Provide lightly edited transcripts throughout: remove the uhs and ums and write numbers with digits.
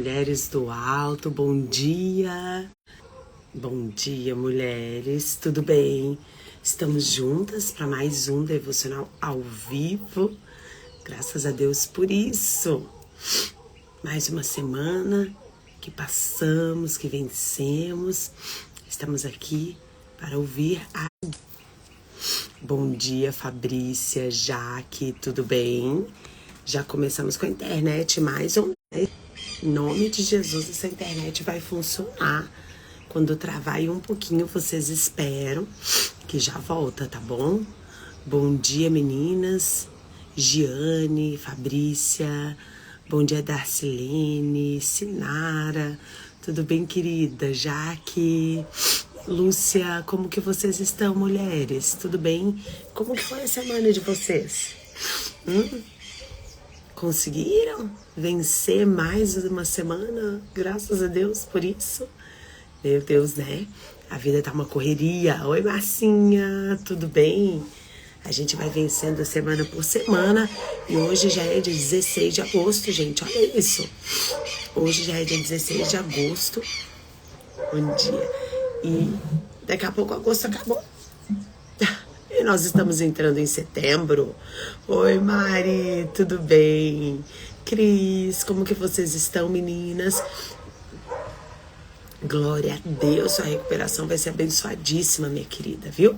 mulheres do alto, bom dia. Bom dia, mulheres, tudo bem? Estamos juntas para mais um devocional ao vivo. Graças a Deus por isso. Mais uma semana que passamos, que vencemos. Estamos aqui para ouvir a... Bom dia, Fabrícia, Jaque, tudo bem? Já começamos com a internet mais um. Em nome de Jesus, essa internet vai funcionar. Quando travar aí um pouquinho, vocês esperam que já volta, tá bom? Bom dia, meninas. Giane, Fabrícia. Bom dia, Darcilene, Sinara. Tudo bem, querida? Jaque, Lúcia, como que vocês estão, mulheres? Tudo bem? Como que foi a semana de vocês? Conseguiram vencer mais uma semana? Graças a Deus por isso. Meu Deus, né? A vida tá uma correria. Oi, Marcinha, tudo bem? A gente vai vencendo semana por semana. E hoje já é dia 16 de agosto, gente. Olha isso. Hoje já é dia 16 de agosto. Bom dia. E daqui a pouco agosto acabou. E nós estamos entrando em setembro. Oi, Mari, tudo bem? Cris, como que vocês estão, meninas? Glória a Deus, sua recuperação vai ser abençoadíssima, minha querida, viu?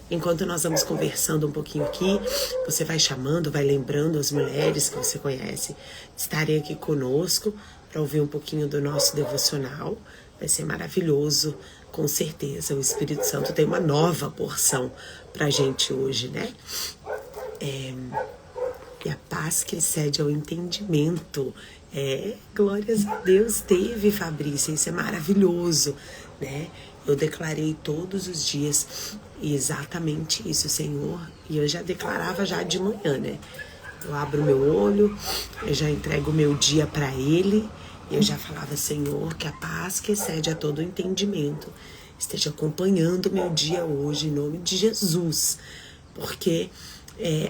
Enquanto nós vamos conversando um pouquinho aqui, você vai chamando, vai lembrando as mulheres que você conhece de estarem aqui conosco para ouvir um pouquinho do nosso devocional. Vai ser maravilhoso, com certeza. O Espírito Santo tem uma nova porção pra gente hoje, né? E a paz que excede ao entendimento. Glórias a Deus, teve, Fabrícia, isso é maravilhoso, né? Eu declarei todos os dias exatamente isso, Senhor, e eu já declarava já de manhã, né? Eu abro meu olho, eu já entrego o meu dia para Ele, e eu já falava, Senhor, que a paz que excede a todo entendimento esteja acompanhando o meu dia hoje, em nome de Jesus, porque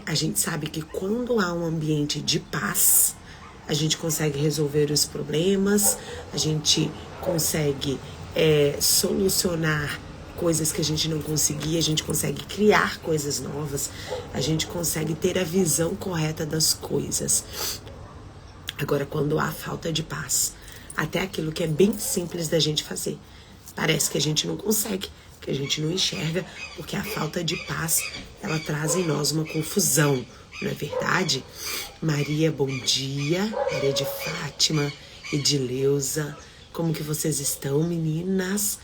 a gente sabe que quando há um ambiente de paz, a gente consegue resolver os problemas, a gente consegue solucionar coisas que a gente não conseguia, a gente consegue criar coisas novas, a gente consegue ter a visão correta das coisas. Agora, quando há falta de paz, até aquilo que é bem simples da gente fazer, parece que a gente não consegue, que a gente não enxerga, porque a falta de paz, ela traz em nós uma confusão. Não é verdade? Maria, bom dia. Maria de Fátima, Edileuza, como que vocês estão, meninas?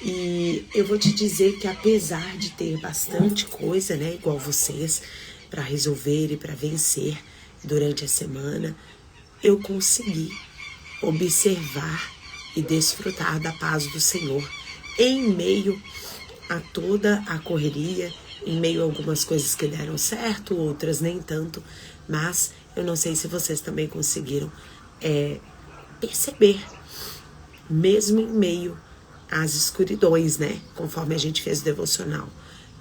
E eu vou te dizer que apesar de ter bastante coisa, né, igual vocês, para resolver e para vencer durante a semana, eu consegui observar e desfrutar da paz do Senhor em meio a toda a correria, em meio a algumas coisas que deram certo, outras nem tanto, mas eu não sei se vocês também conseguiram perceber, mesmo em meio às escuridões, né? Conforme a gente fez o devocional,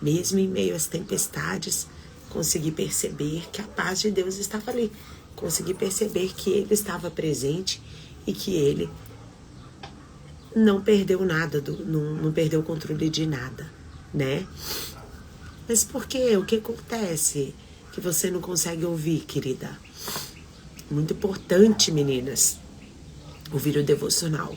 mesmo em meio às tempestades, consegui perceber que a paz de Deus estava ali, consegui perceber que Ele estava presente e que Ele não perdeu nada, não perdeu o controle de nada, né? Mas por quê? O que acontece que você não consegue ouvir, querida? Muito importante, meninas, ouvir o devocional.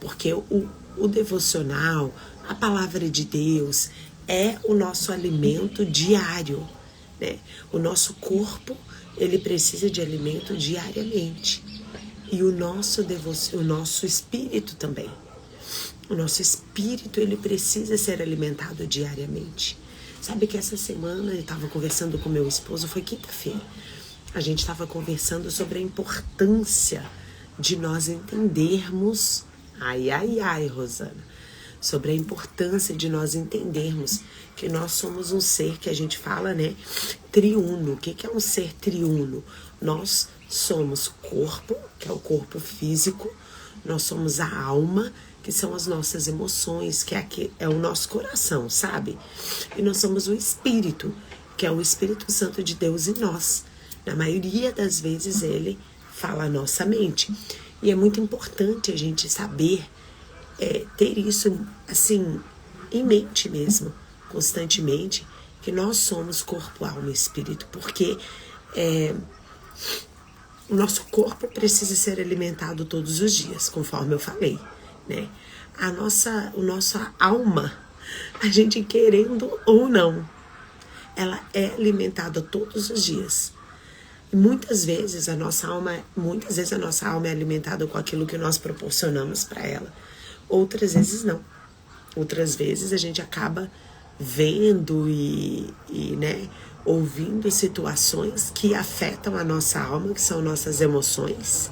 Porque o devocional, a palavra de Deus, é o nosso alimento diário, né? O nosso corpo, ele precisa de alimento diariamente. E o nosso espírito também. O nosso espírito, ele precisa ser alimentado diariamente. Sabe que essa semana eu estava conversando com meu esposo, foi quinta-feira. A gente estava conversando sobre a importância de nós entendermos, Rosana, sobre a importância de nós entendermos que nós somos um ser que a gente fala, né, triuno. O que é um ser triuno? Nós somos corpo, que é o corpo físico, nós somos a alma, que são as nossas emoções, que é o nosso coração, sabe? E nós somos o Espírito, que é o Espírito Santo de Deus em nós. Na maioria das vezes ele fala a nossa mente. E é muito importante a gente saber ter isso assim em mente mesmo, constantemente, que nós somos corpo, alma e espírito, porque o nosso corpo precisa ser alimentado todos os dias, conforme eu falei, né? A nossa alma, a gente querendo ou não, ela é alimentada todos os dias. E muitas vezes a nossa alma é alimentada com aquilo que nós proporcionamos para ela. Outras vezes não. Outras vezes a gente acaba vendo e né, ouvindo situações que afetam a nossa alma, que são nossas emoções,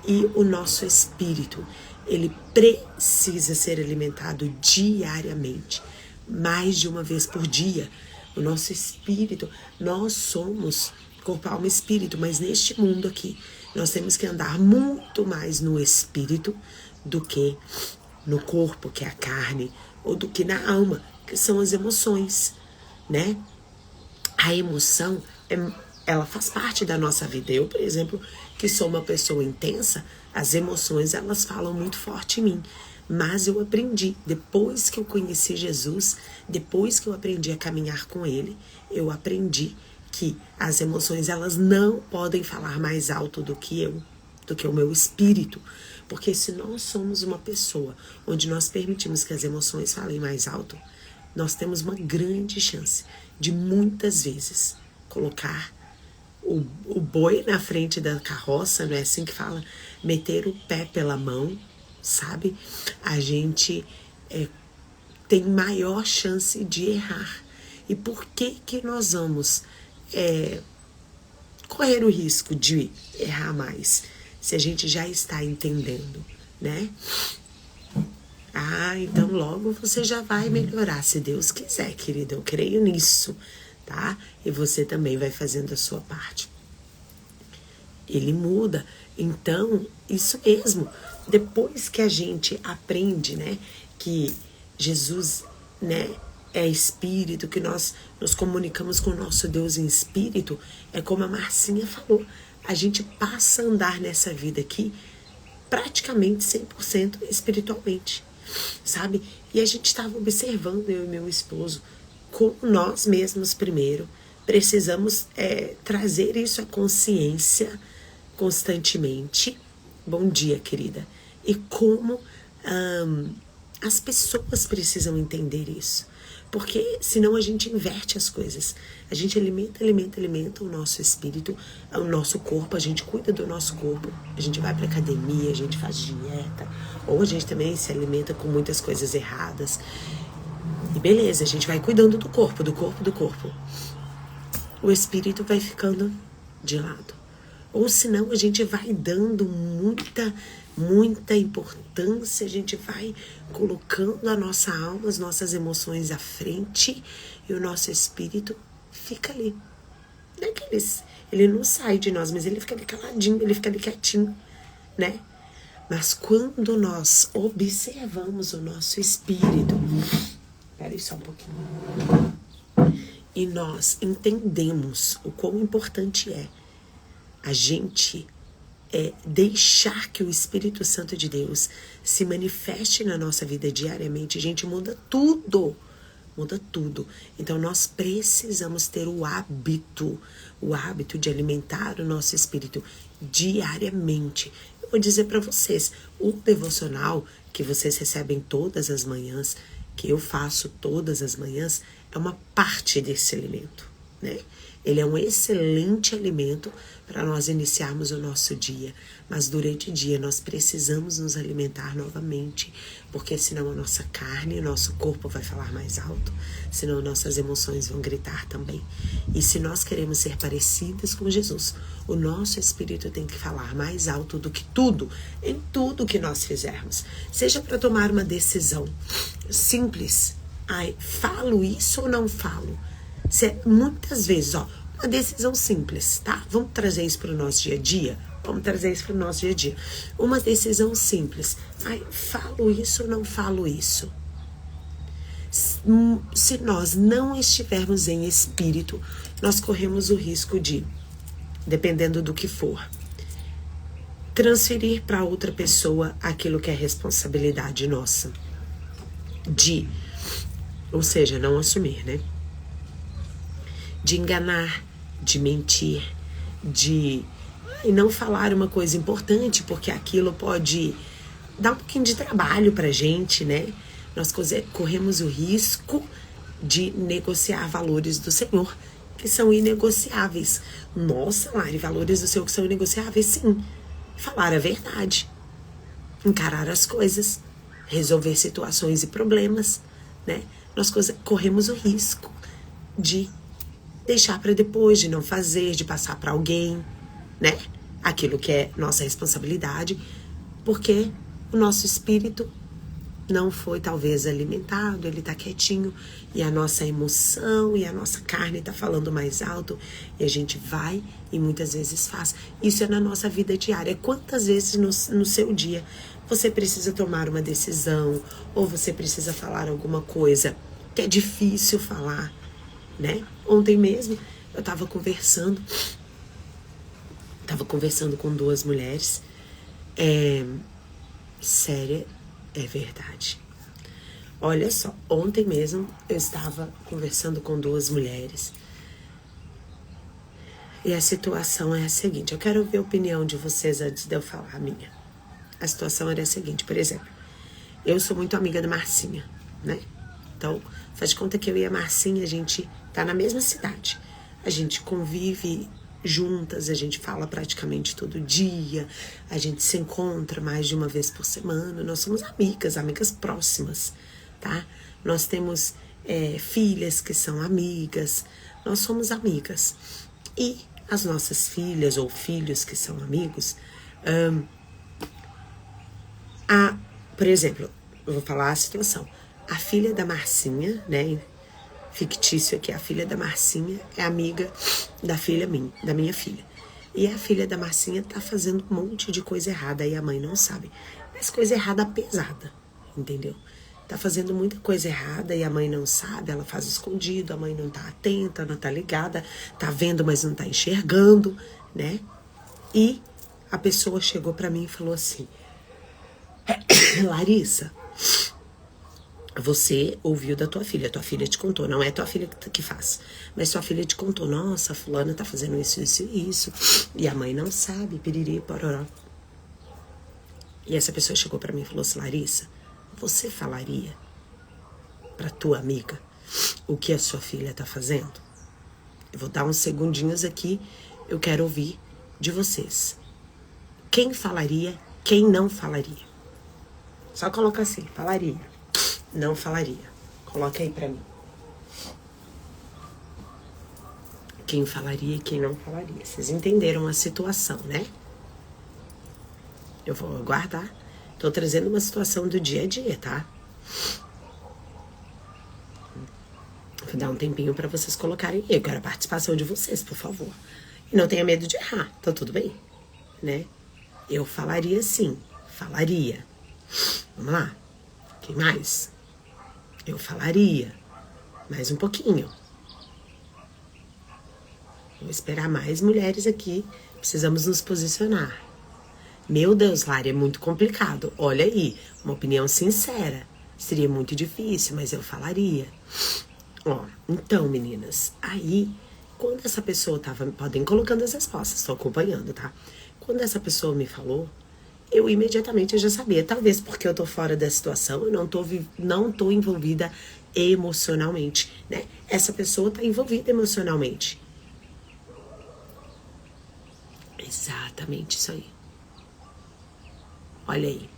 e o nosso espírito. Ele precisa ser alimentado diariamente, mais de uma vez por dia. O nosso espírito, nós somos corpo, alma e espírito, mas neste mundo aqui, nós temos que andar muito mais no espírito do que no corpo, que é a carne, ou do que na alma, que são as emoções, né? A emoção, ela faz parte da nossa vida. Eu, por exemplo, que sou uma pessoa intensa, as emoções, elas falam muito forte em mim. Mas eu aprendi, depois que eu conheci Jesus, depois que eu aprendi a caminhar com Ele, eu aprendi que as emoções, elas não podem falar mais alto do que o meu espírito. Porque se nós somos uma pessoa onde nós permitimos que as emoções falem mais alto, nós temos uma grande chance de muitas vezes colocar o boi na frente da carroça, não é assim que fala? Meter o pé pela mão, sabe? A gente tem maior chance de errar. E por que nós vamos correr o risco de errar mais, se a gente já está entendendo, né? Então logo você já vai melhorar, se Deus quiser, querida. Eu creio nisso, tá? E você também vai fazendo a sua parte. Ele muda. Então, isso mesmo. Depois que a gente aprende, né, que Jesus, né, é espírito, que nós nos comunicamos com o nosso Deus em espírito, é como a Marcinha falou, a gente passa a andar nessa vida aqui praticamente 100% espiritualmente, sabe? E a gente estava observando, eu e meu esposo, como nós mesmos primeiro precisamos trazer isso à consciência constantemente. Bom dia, querida. E como as pessoas precisam entender isso. Porque senão a gente inverte as coisas. A gente alimenta o nosso espírito, o nosso corpo, a gente cuida do nosso corpo. A gente vai pra academia, a gente faz dieta. Ou a gente também se alimenta com muitas coisas erradas. E beleza, a gente vai cuidando do corpo. O espírito vai ficando de lado. Ou senão a gente vai dando muita importância, a gente vai colocando a nossa alma, as nossas emoções à frente, e o nosso espírito fica ali. Ele não sai de nós, mas ele fica ali caladinho, ele fica ali quietinho, né? Mas quando nós observamos o nosso espírito, espera aí só um pouquinho, e nós entendemos o quão importante é a gente deixar que o Espírito Santo de Deus se manifeste na nossa vida diariamente, a gente muda tudo. Então nós precisamos ter o hábito de alimentar o nosso espírito diariamente. Eu vou dizer para vocês, o devocional que vocês recebem todas as manhãs, que eu faço todas as manhãs, é uma parte desse alimento, né? Ele é um excelente alimento para nós iniciarmos o nosso dia. Mas durante o dia nós precisamos nos alimentar novamente, porque senão a nossa carne, o nosso corpo vai falar mais alto, senão nossas emoções vão gritar também. E se nós queremos ser parecidas com Jesus, o nosso espírito tem que falar mais alto do que tudo, em tudo que nós fizermos. Seja para tomar uma decisão simples. Falo isso ou não falo? Muitas vezes, uma decisão simples, tá? Vamos trazer isso para o nosso dia a dia? Uma decisão simples. Falo isso ou não falo isso? Se nós não estivermos em espírito, nós corremos o risco de, dependendo do que for, transferir para outra pessoa aquilo que é responsabilidade nossa. Ou seja, não assumir, né? De enganar, de mentir, de não falar uma coisa importante, porque aquilo pode dar um pouquinho de trabalho pra gente, né? Nós corremos o risco de negociar valores do Senhor, que são inegociáveis. Nossa, Lari, valores do Senhor que são inegociáveis? Sim. Falar a verdade, encarar as coisas, resolver situações e problemas, né? Nós corremos o risco de deixar para depois, de não fazer, de passar para alguém, né? Aquilo que é nossa responsabilidade, porque o nosso espírito não foi talvez alimentado, ele tá quietinho e a nossa emoção e a nossa carne tá falando mais alto e a gente vai e muitas vezes faz. Isso é na nossa vida diária. Quantas vezes no seu dia você precisa tomar uma decisão ou você precisa falar alguma coisa que é difícil falar, né? Ontem mesmo eu tava conversando com duas mulheres, séria, é verdade. Olha só, ontem mesmo eu estava conversando com duas mulheres e a situação é a seguinte, eu quero ouvir a opinião de vocês antes de eu falar a minha. A situação era a seguinte, por exemplo, eu sou muito amiga da Marcinha, né? Então, faz de conta que eu e a Marcinha, a gente tá na mesma cidade. A gente convive juntas, a gente fala praticamente todo dia, a gente se encontra mais de uma vez por semana, nós somos amigas próximas, tá? Nós temos filhas que são amigas, nós somos amigas. E as nossas filhas ou filhos que são amigos, por exemplo, eu vou falar a situação, a filha da Marcinha, né, fictício aqui, a filha da Marcinha é amiga da minha filha. E a filha da Marcinha tá fazendo um monte de coisa errada e a mãe não sabe. Mas coisa errada pesada, entendeu? Tá fazendo muita coisa errada e a mãe não sabe, ela faz escondido, a mãe não tá atenta, não tá ligada, tá vendo, mas não tá enxergando, né? E a pessoa chegou pra mim e falou assim, Larissa, você ouviu da tua filha te contou, não é tua filha que faz, mas tua filha te contou, nossa, fulana tá fazendo isso, e a mãe não sabe, piriri, pororó. E essa pessoa chegou pra mim e falou assim, Larissa, você falaria pra tua amiga o que a sua filha tá fazendo? Eu vou dar uns segundinhos aqui, eu quero ouvir de vocês. Quem falaria, quem não falaria? Só coloca assim, falaria. Não falaria. Coloca aí pra mim. Quem falaria e quem não falaria. Vocês entenderam a situação, né? Eu vou aguardar. Tô trazendo uma situação do dia a dia, tá? Vou dar um tempinho pra vocês colocarem. Eu quero a participação de vocês, por favor. E não tenha medo de errar, tá tudo bem? Né? Eu falaria sim. Falaria. Vamos lá. Quem mais? Eu falaria. Mais um pouquinho. Vou esperar mais mulheres aqui. Precisamos nos posicionar. Meu Deus, Lari, é muito complicado. Olha aí, uma opinião sincera. Seria muito difícil, mas eu falaria. Ó, então, meninas, aí, quando essa pessoa tava... Podem colocando as respostas, tô acompanhando, tá? Quando essa pessoa me falou, eu imediatamente já sabia. Talvez porque eu tô fora da situação, eu não tô envolvida emocionalmente, né? Essa pessoa tá envolvida emocionalmente. Exatamente isso aí. Olha aí.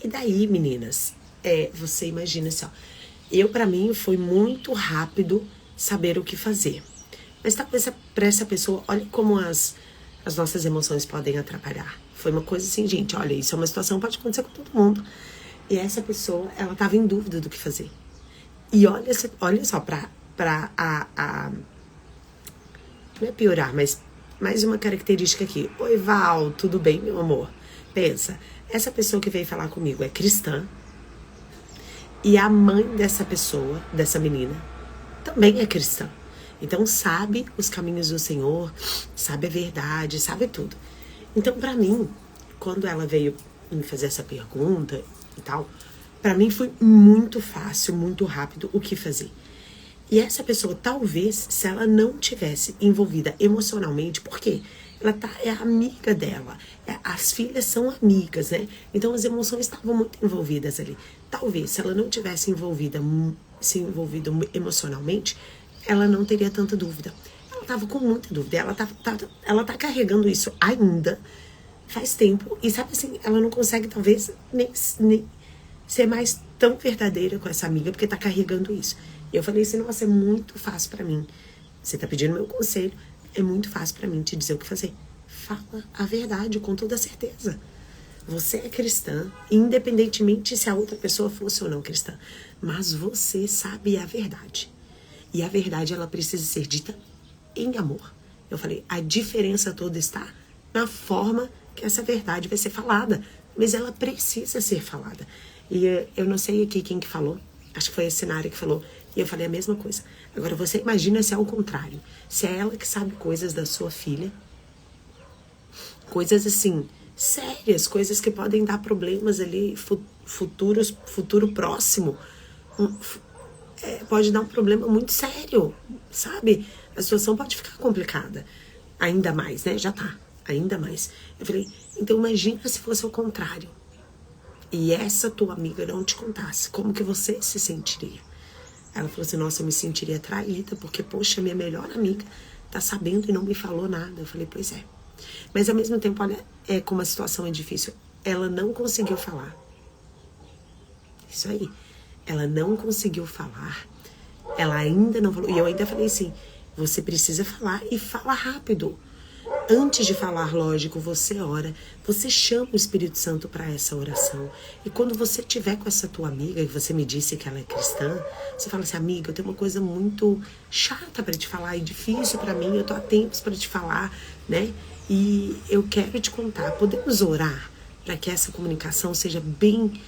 E daí, meninas, você imagina assim, ó. Pra mim, foi muito rápido saber o que fazer. Mas talvez pra essa pessoa, olha como as nossas emoções podem atrapalhar. Foi uma coisa assim, gente, olha, isso é uma situação que pode acontecer com todo mundo. E essa pessoa, ela tava em dúvida do que fazer. E olha só, não é piorar, mas mais uma característica aqui. Oi, Val, tudo bem, meu amor? Pensa, essa pessoa que veio falar comigo é cristã. E a mãe dessa pessoa, dessa menina, também é cristã. Então sabe os caminhos do Senhor, sabe a verdade, sabe tudo. Então, pra mim, quando ela veio me fazer essa pergunta e tal, pra mim foi muito fácil, muito rápido o que fazer. E essa pessoa, talvez, se ela não tivesse envolvida emocionalmente, porque é a amiga dela, as filhas são amigas, né? Então as emoções estavam muito envolvidas ali. Talvez, se ela não tivesse se envolvido emocionalmente, ela não teria tanta dúvida. Ela estava com muita dúvida, ela tá carregando isso ainda faz tempo, e sabe assim, ela não consegue talvez nem ser mais tão verdadeira com essa amiga, porque tá carregando isso. E eu falei assim, nossa, é muito fácil pra mim. Você tá pedindo meu conselho, é muito fácil pra mim te dizer o que fazer. Fala a verdade com toda certeza. Você é cristã, independentemente se a outra pessoa fosse ou não cristã. Mas você sabe a verdade. E a verdade, ela precisa ser dita em amor. Eu falei, a diferença toda está na forma que essa verdade vai ser falada. Mas ela precisa ser falada. E eu não sei aqui quem que falou. Acho que foi a Sinara que falou. E eu falei a mesma coisa. Agora, você imagina se é o contrário. Se é ela que sabe coisas da sua filha. Coisas assim, sérias. Coisas que podem dar problemas ali, futuro próximo. Pode dar um problema muito sério, sabe? A situação pode ficar complicada. Ainda mais, né? Já tá. Ainda mais. Eu falei, então imagina se fosse o contrário. E essa tua amiga não te contasse. Como que você se sentiria? Ela falou assim, nossa, eu me sentiria traída, porque, poxa, minha melhor amiga tá sabendo e não me falou nada. Eu falei, pois é. Mas, ao mesmo tempo, olha, como a situação é difícil. Ela não conseguiu falar. Isso aí. Ela não conseguiu falar. Ela ainda não falou. E eu ainda falei assim, você precisa falar e fala rápido. Antes de falar, lógico, você ora, você chama o Espírito Santo para essa oração. E quando você estiver com essa tua amiga, que você me disse que ela é cristã, você fala assim, amiga, eu tenho uma coisa muito chata para te falar e difícil para mim, eu tô há tempos para te falar, né? E eu quero te contar, podemos orar para que essa comunicação seja bem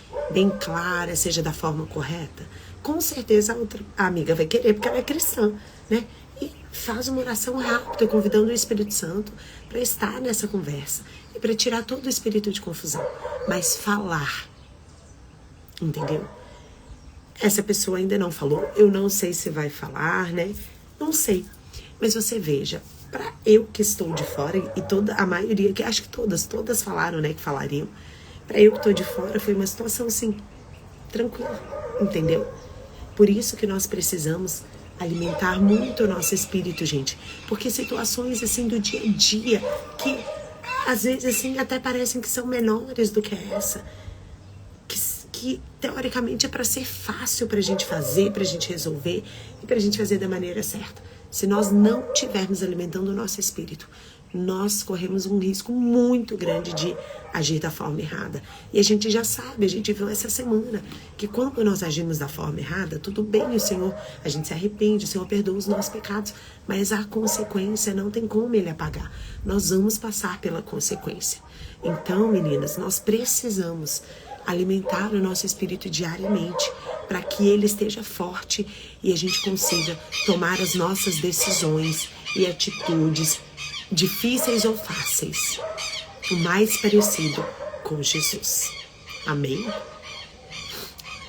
clara, seja da forma correta? Com certeza a amiga vai querer, porque ela é cristã, né? E faz uma oração rápida, convidando o Espírito Santo para estar nessa conversa e para tirar todo o espírito de confusão. Mas falar, entendeu? Essa pessoa ainda não falou, eu não sei se vai falar, né? Não sei. Mas você veja, para eu que estou de fora, e a maioria, que acho que todas falaram, né, que falariam, para eu que estou de fora foi uma situação assim, tranquila, entendeu? Por isso que nós precisamos alimentar muito o nosso espírito, gente. Porque situações assim do dia a dia, que às vezes assim até parecem que são menores do que essa, que teoricamente é para ser fácil pra gente fazer, pra gente resolver e pra gente fazer da maneira certa. Se nós não estivermos alimentando o nosso espírito, nós corremos um risco muito grande de agir da forma errada. E a gente já sabe, a gente viu essa semana, que quando nós agimos da forma errada, tudo bem, o Senhor, a gente se arrepende, o Senhor perdoa os nossos pecados, mas a consequência não tem como Ele apagar. Nós vamos passar pela consequência. Então, meninas, nós precisamos alimentar o nosso espírito diariamente, para que ele esteja forte e a gente consiga tomar as nossas decisões e atitudes, difíceis ou fáceis, o mais parecido com Jesus. Amém?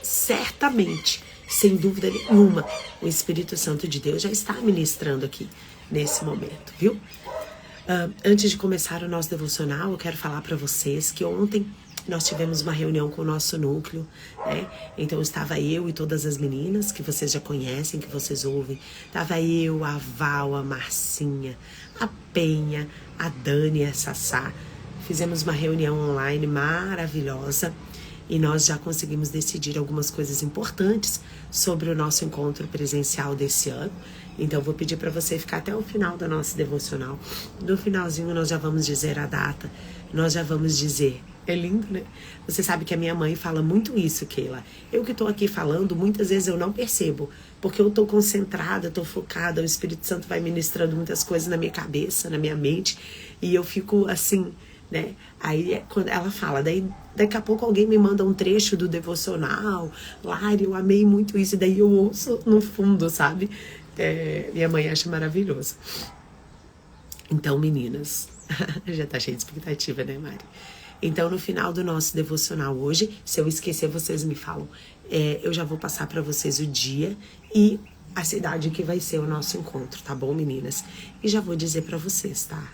Certamente, sem dúvida nenhuma, o Espírito Santo de Deus já está ministrando aqui nesse momento, viu? Antes de começar o nosso devocional, eu quero falar para vocês que ontem nós tivemos uma reunião com o nosso núcleo, né? Então estava eu e todas as meninas que vocês já conhecem, que vocês ouvem. Estava eu, a Val, a Marcinha, a Penha, a Dani e a Sassá. Fizemos uma reunião online maravilhosa e nós já conseguimos decidir algumas coisas importantes sobre o nosso encontro presencial desse ano. Então eu vou pedir para você ficar até o final da nossa devocional. No finalzinho nós já vamos dizer a data, nós já vamos dizer. É lindo, né? Você sabe que a minha mãe fala muito isso, Keila. Eu que estou aqui falando, muitas vezes eu não percebo, porque eu estou concentrada, estou focada, o Espírito Santo vai ministrando muitas coisas na minha cabeça, na minha mente, e eu fico assim, né? Aí quando ela fala, daí daqui a pouco alguém me manda um trecho do devocional, Lari, eu amei muito isso, e daí eu ouço no fundo, sabe? Minha mãe acha maravilhoso. Então, meninas, Já tá cheio de expectativa, né, Mari? Então, no final do nosso devocional hoje, se eu esquecer, vocês me falam. Eu já vou passar para vocês o dia e a cidade que vai ser o nosso encontro, tá bom, meninas? E já vou dizer para vocês, tá?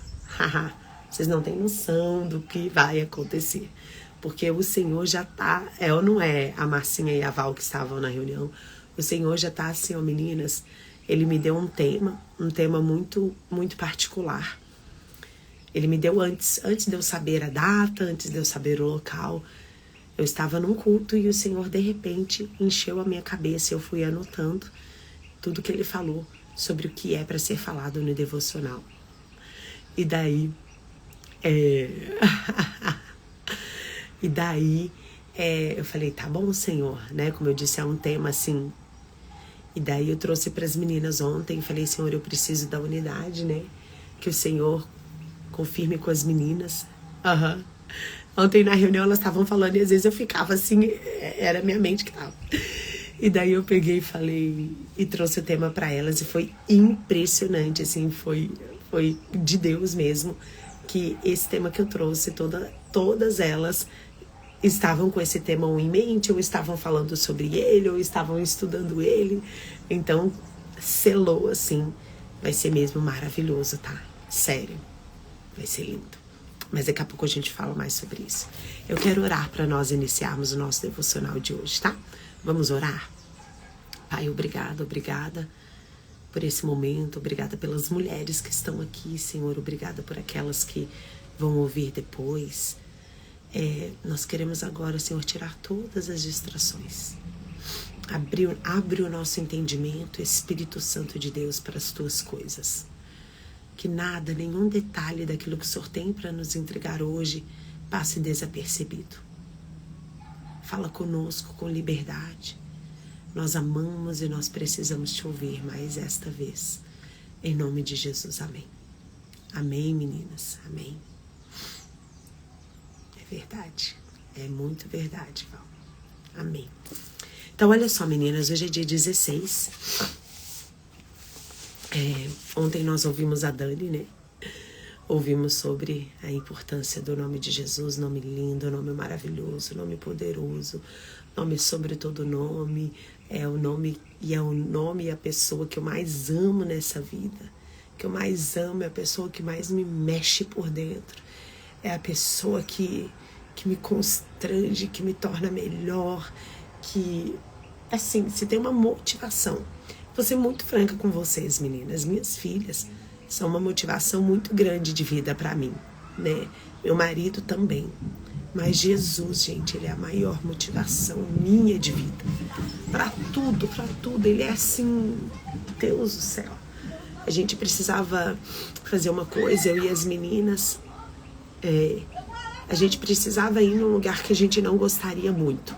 Vocês não têm noção do que vai acontecer. Porque o Senhor já tá... ou não é a Marcinha e a Val que estavam na reunião? O Senhor já tá assim, ó, meninas. Ele me deu um tema muito, muito particular. Ele me deu antes de eu saber a data, antes de eu saber o local. Eu estava num culto e o Senhor, de repente, encheu a minha cabeça. Eu fui anotando tudo que Ele falou sobre o que é para ser falado no devocional. E daí... eu falei, tá bom, Senhor, né? Como eu disse, é um tema assim. E daí eu trouxe para as meninas ontem, falei, Senhor, eu preciso da unidade, né? Que o Senhor confirme com as meninas. Ontem na reunião elas estavam falando e às vezes eu ficava assim, era minha mente que tava. E daí eu peguei e falei, e trouxe o tema para elas e foi impressionante, assim, foi de Deus mesmo, que esse tema que eu trouxe, todas elas estavam com esse tema em mente, ou estavam falando sobre ele, ou estavam estudando ele. Então, selou assim. Vai ser mesmo maravilhoso, tá? Sério. Vai ser lindo. Mas daqui a pouco a gente fala mais sobre isso. Eu quero orar para nós iniciarmos o nosso devocional de hoje, tá? Vamos orar? Pai, obrigada por esse momento. Obrigada pelas mulheres que estão aqui, Senhor. Obrigada por aquelas que vão ouvir depois. Nós queremos agora, Senhor, tirar todas as distrações. Abre o nosso entendimento, Espírito Santo de Deus, para as tuas coisas. Que nada, nenhum detalhe daquilo que o Senhor tem para nos entregar hoje passe desapercebido. Fala conosco com liberdade. Nós amamos e nós precisamos te ouvir mais esta vez. Em nome de Jesus, amém. Amém, meninas, amém. É verdade, é muito verdade, Val. Amém. Então, olha só, meninas, hoje é dia 16. Ontem nós ouvimos a Dani, né? Ouvimos sobre a importância do nome de Jesus, nome lindo, nome maravilhoso, nome poderoso, nome sobre todo nome. É o nome e a pessoa que eu mais amo nessa vida. Que eu mais amo, é a pessoa que mais me mexe por dentro. É a pessoa que me constrange, que me torna melhor, que, assim, se tem uma motivação. Vou ser muito franca com vocês, meninas. Minhas filhas são uma motivação muito grande de vida para mim, né? Meu marido também. Mas Jesus, gente, Ele é a maior motivação minha de vida. Para tudo. Ele é assim, Deus do céu. A gente precisava fazer uma coisa, eu e as meninas. A gente precisava ir num lugar que a gente não gostaria muito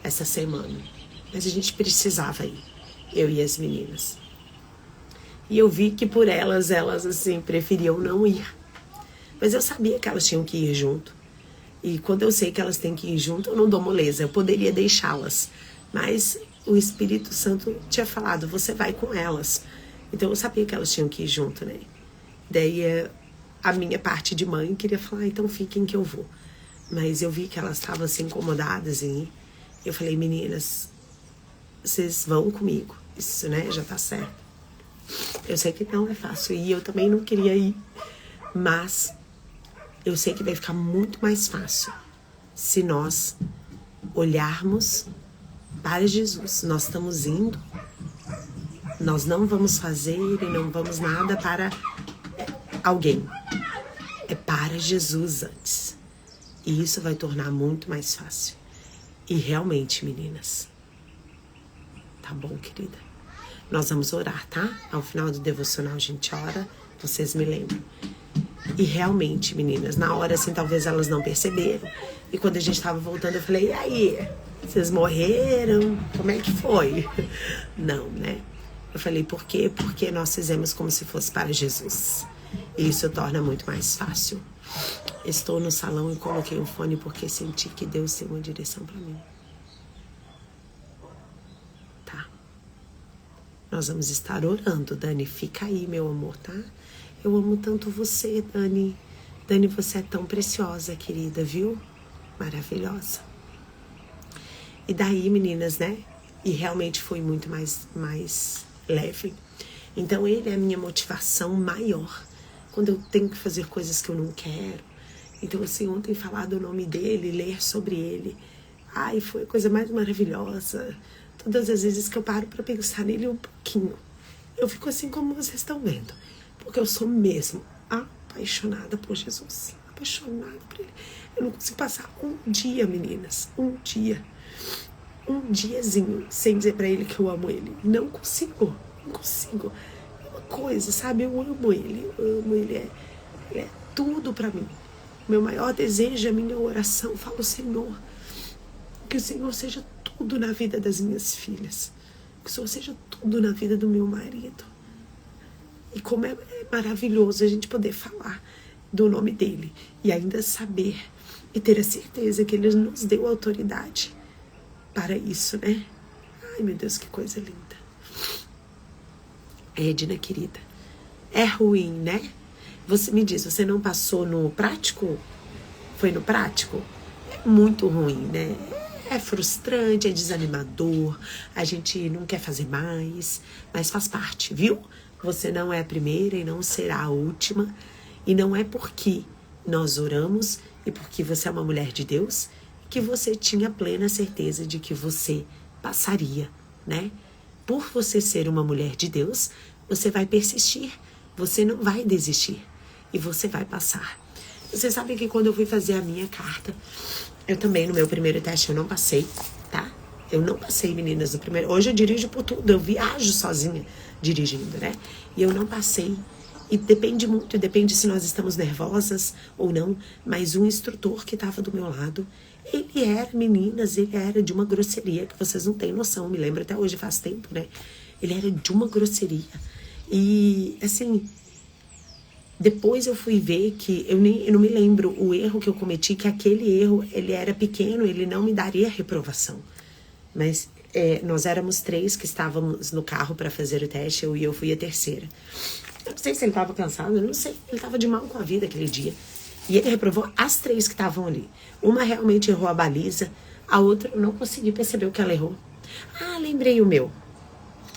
essa semana. Mas a gente precisava ir, eu e as meninas. E eu vi que por elas assim, preferiam não ir. Mas eu sabia que elas tinham que ir junto. E quando eu sei que elas têm que ir junto, eu não dou moleza. Eu poderia deixá-las. Mas o Espírito Santo tinha falado, você vai com elas. Então eu sabia que elas tinham que ir junto, né? Daí a minha parte de mãe queria falar, então fiquem que eu vou. Mas eu vi que elas estavam assim incomodadas em ir. Eu falei, meninas, vocês vão comigo. Isso, né, já tá certo. Eu sei que não é fácil ir, eu também não queria ir. Mas eu sei que vai ficar muito mais fácil se nós olharmos para Jesus. Nós estamos indo, nós não vamos fazer e não vamos nada para alguém. É para Jesus antes. E isso vai tornar muito mais fácil. E realmente, meninas, tá bom, querida? Nós vamos orar, tá? Ao final do devocional a gente ora, vocês me lembram. E realmente, meninas, na hora assim, talvez elas não perceberam. E quando a gente tava voltando, eu falei, e aí? Vocês morreram? Como é que foi? Não, né? Eu falei, por quê? Porque nós fizemos como se fosse para Jesus. E isso torna muito mais fácil. Estou no salão e coloquei um fone porque senti que Deus tem uma direção para mim. Tá? Nós vamos estar orando, Dani. Fica aí, meu amor, tá? Eu amo tanto você, Dani. Dani, você é tão preciosa, querida, viu? Maravilhosa. E daí, meninas, né? E realmente foi muito mais leve. Então, ele é a minha motivação maior. Quando eu tenho que fazer coisas que eu não quero. Então, assim, ontem falar do nome dele, ler sobre ele. Ai, foi a coisa mais maravilhosa. Todas as vezes que eu paro para pensar nele um pouquinho, eu fico assim como vocês estão vendo. Porque eu sou mesmo apaixonada por Jesus. Apaixonada por ele. Eu não consigo passar um dia, meninas. Um diazinho sem dizer pra ele que eu amo ele. Não consigo. É uma coisa, sabe? Eu amo ele. Ele é tudo pra mim. Meu maior desejo, a minha oração, falo, Senhor, que o Senhor seja tudo na vida das minhas filhas. Que o Senhor seja tudo na vida do meu marido. E como é maravilhoso a gente poder falar do nome dele e ainda saber e ter a certeza que ele nos deu autoridade para isso, né? Ai, meu Deus, que coisa linda. Edna, querida, é ruim, né? Você me diz, você não passou no prático? Foi no prático? É muito ruim, né? É frustrante, é desanimador, a gente não quer fazer mais, mas faz parte, viu? Você não é a primeira e não será a última. E não é porque nós oramos e porque você é uma mulher de Deus que você tinha plena certeza de que você passaria, né? Por você ser uma mulher de Deus, você vai persistir, você não vai desistir e você vai passar. Vocês sabem que quando eu fui fazer a minha carta, eu também no meu primeiro teste eu não passei, tá? Eu não passei, meninas, no primeiro. Hoje eu dirijo por tudo, eu viajo sozinha dirigindo, né? E eu não passei. E depende muito, depende se nós estamos nervosas ou não, mas um instrutor que estava do meu lado, ele era, meninas, ele era de uma grosseria que vocês não têm noção, me lembro até hoje, faz tempo, né? Ele era de uma grosseria. E, assim, depois eu fui ver que, eu não me lembro o erro que eu cometi, que aquele erro, ele era pequeno, ele não me daria reprovação. Mas nós éramos 3 que estávamos no carro para fazer o teste, eu fui a terceira. Eu não sei se ele estava cansado, eu não sei. Ele estava de mal com a vida aquele dia. E ele reprovou as 3 que estavam ali. Uma realmente errou a baliza, a outra eu não consegui perceber o que ela errou. Ah, lembrei o meu.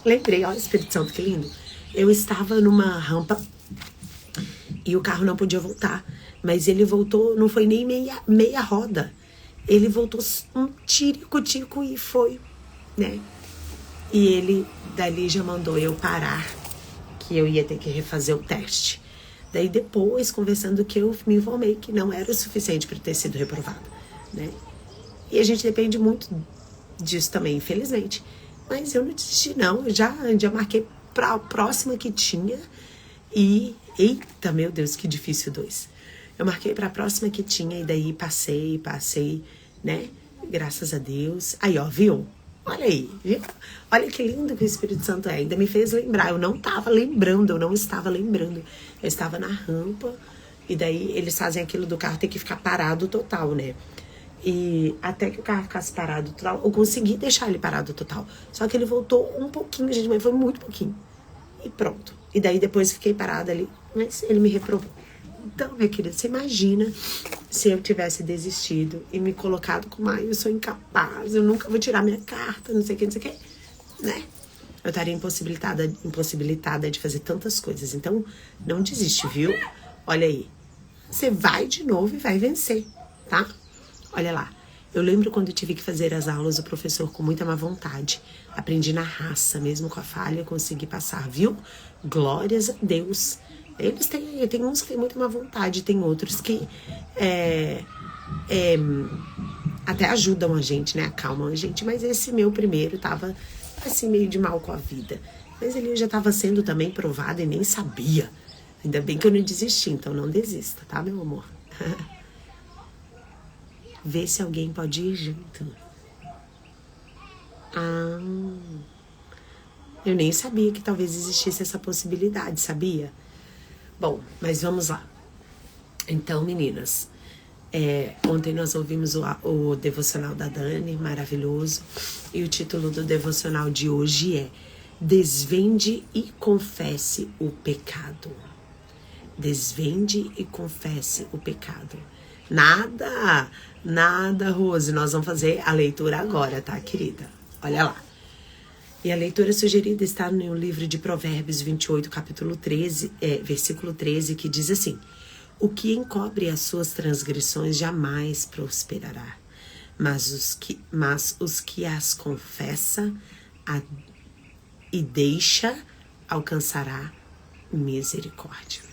Lembrei, olha o Espírito Santo, que lindo. Eu estava numa rampa e o carro não podia voltar. Mas ele voltou, não foi nem meia roda. Ele voltou um tirico-tico e foi, né? E ele dali já mandou eu parar, que eu ia ter que refazer o teste. Daí depois, conversando, que eu me informei que não era o suficiente para ter sido reprovada, né? E a gente depende muito disso também, infelizmente. Mas eu não desisti, não. Eu já marquei para a próxima que tinha e... Eita, meu Deus, que difícil 2. Eu marquei para a próxima que tinha e daí passei, né? Graças a Deus. Aí, ó, viu? Olha aí, viu? Olha que lindo que o Espírito Santo é. Ainda me fez lembrar. Eu não estava lembrando. Eu estava na rampa e daí eles fazem aquilo do carro ter que ficar parado total, né? E até que o carro ficasse parado total, eu consegui deixar ele parado total. Só que ele voltou um pouquinho, gente, mas foi muito pouquinho. E pronto. E daí depois fiquei parada ali, mas ele me reprovou. Então, minha querida, você imagina se eu tivesse desistido e me colocado como, eu sou incapaz, eu nunca vou tirar minha carta, não sei o que, né? Eu estaria impossibilitada de fazer tantas coisas. Então, não desiste, viu? Olha aí. Você vai de novo e vai vencer, tá? Olha lá. Eu lembro quando eu tive que fazer as aulas, o professor com muita má vontade. Aprendi na raça, mesmo com a falha, eu consegui passar, viu? Glórias a Deus. Tem uns que têm muita má vontade, tem outros que até ajudam a gente, né? Acalmam a gente. Mas esse meu primeiro tava assim, meio de mal com a vida. Mas ele já tava sendo também provado e nem sabia. Ainda bem que eu não desisti, então não desista, tá, meu amor? Vê se alguém pode ir junto. Eu nem sabia que talvez existisse essa possibilidade, sabia? Bom, mas vamos lá. Então, meninas, ontem nós ouvimos o devocional da Dani, maravilhoso. E o título do devocional de hoje é Desvende e confesse o pecado. desvende e confesse o pecado. Nada, Rose. Nós vamos fazer a leitura agora, tá, querida? Olha lá. E a leitura sugerida está no livro de Provérbios 28, capítulo 13, versículo 13, que diz assim: o que encobre as suas transgressões jamais prosperará, mas os que as confessa e deixa alcançará misericórdia.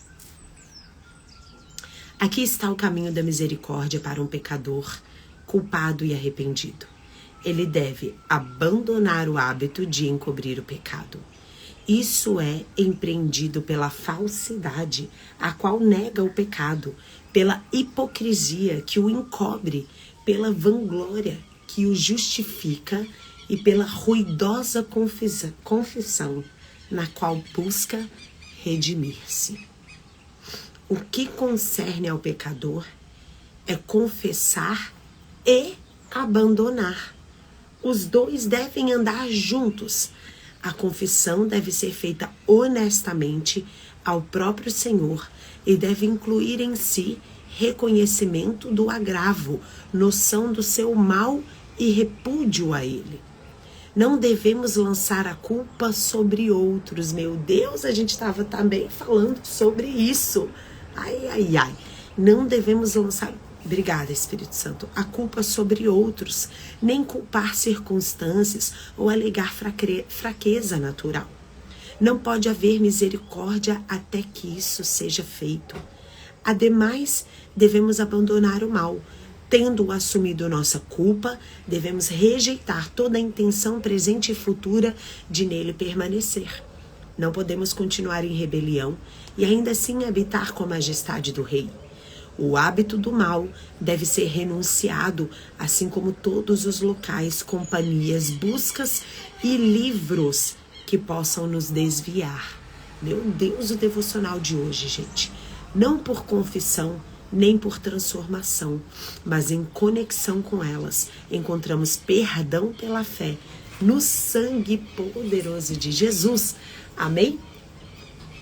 Aqui está o caminho da misericórdia para um pecador culpado e arrependido. Ele deve abandonar o hábito de encobrir o pecado. Isso é empreendido pela falsidade, a qual nega o pecado, pela hipocrisia que o encobre, pela vanglória que o justifica e pela ruidosa confissão, na qual busca redimir-se. O que concerne ao pecador é confessar e abandonar. Os dois devem andar juntos. A confissão deve ser feita honestamente ao próprio Senhor e deve incluir em si reconhecimento do agravo, noção do seu mal e repúdio a ele. Não devemos lançar a culpa sobre outros. Meu Deus, a gente estava também falando sobre isso. Ai. Não devemos lançar, obrigada, Espírito Santo, a culpa sobre outros, nem culpar circunstâncias ou alegar fraqueza natural. Não pode haver misericórdia até que isso seja feito. Ademais, devemos abandonar o mal. Tendo assumido nossa culpa, devemos rejeitar toda a intenção presente e futura de nele permanecer. Não podemos continuar em rebelião e ainda assim habitar com a majestade do Rei. O hábito do mal deve ser renunciado, assim como todos os locais, companhias, buscas e livros que possam nos desviar. Meu Deus, o devocional de hoje, gente. Não por confissão, nem por transformação, mas em conexão com elas, encontramos perdão pela fé no sangue poderoso de Jesus. Amém?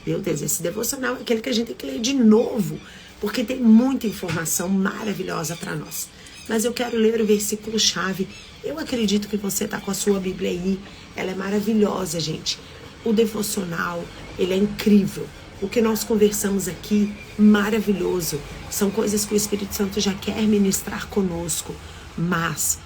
Meu Deus, esse devocional é aquele que a gente tem que ler de novo, porque tem muita informação maravilhosa para nós. Mas eu quero ler o versículo-chave. Eu acredito que você está com a sua Bíblia aí. Ela é maravilhosa, gente. O devocional, ele é incrível. O que nós conversamos aqui, maravilhoso. São coisas que o Espírito Santo já quer ministrar conosco. Mas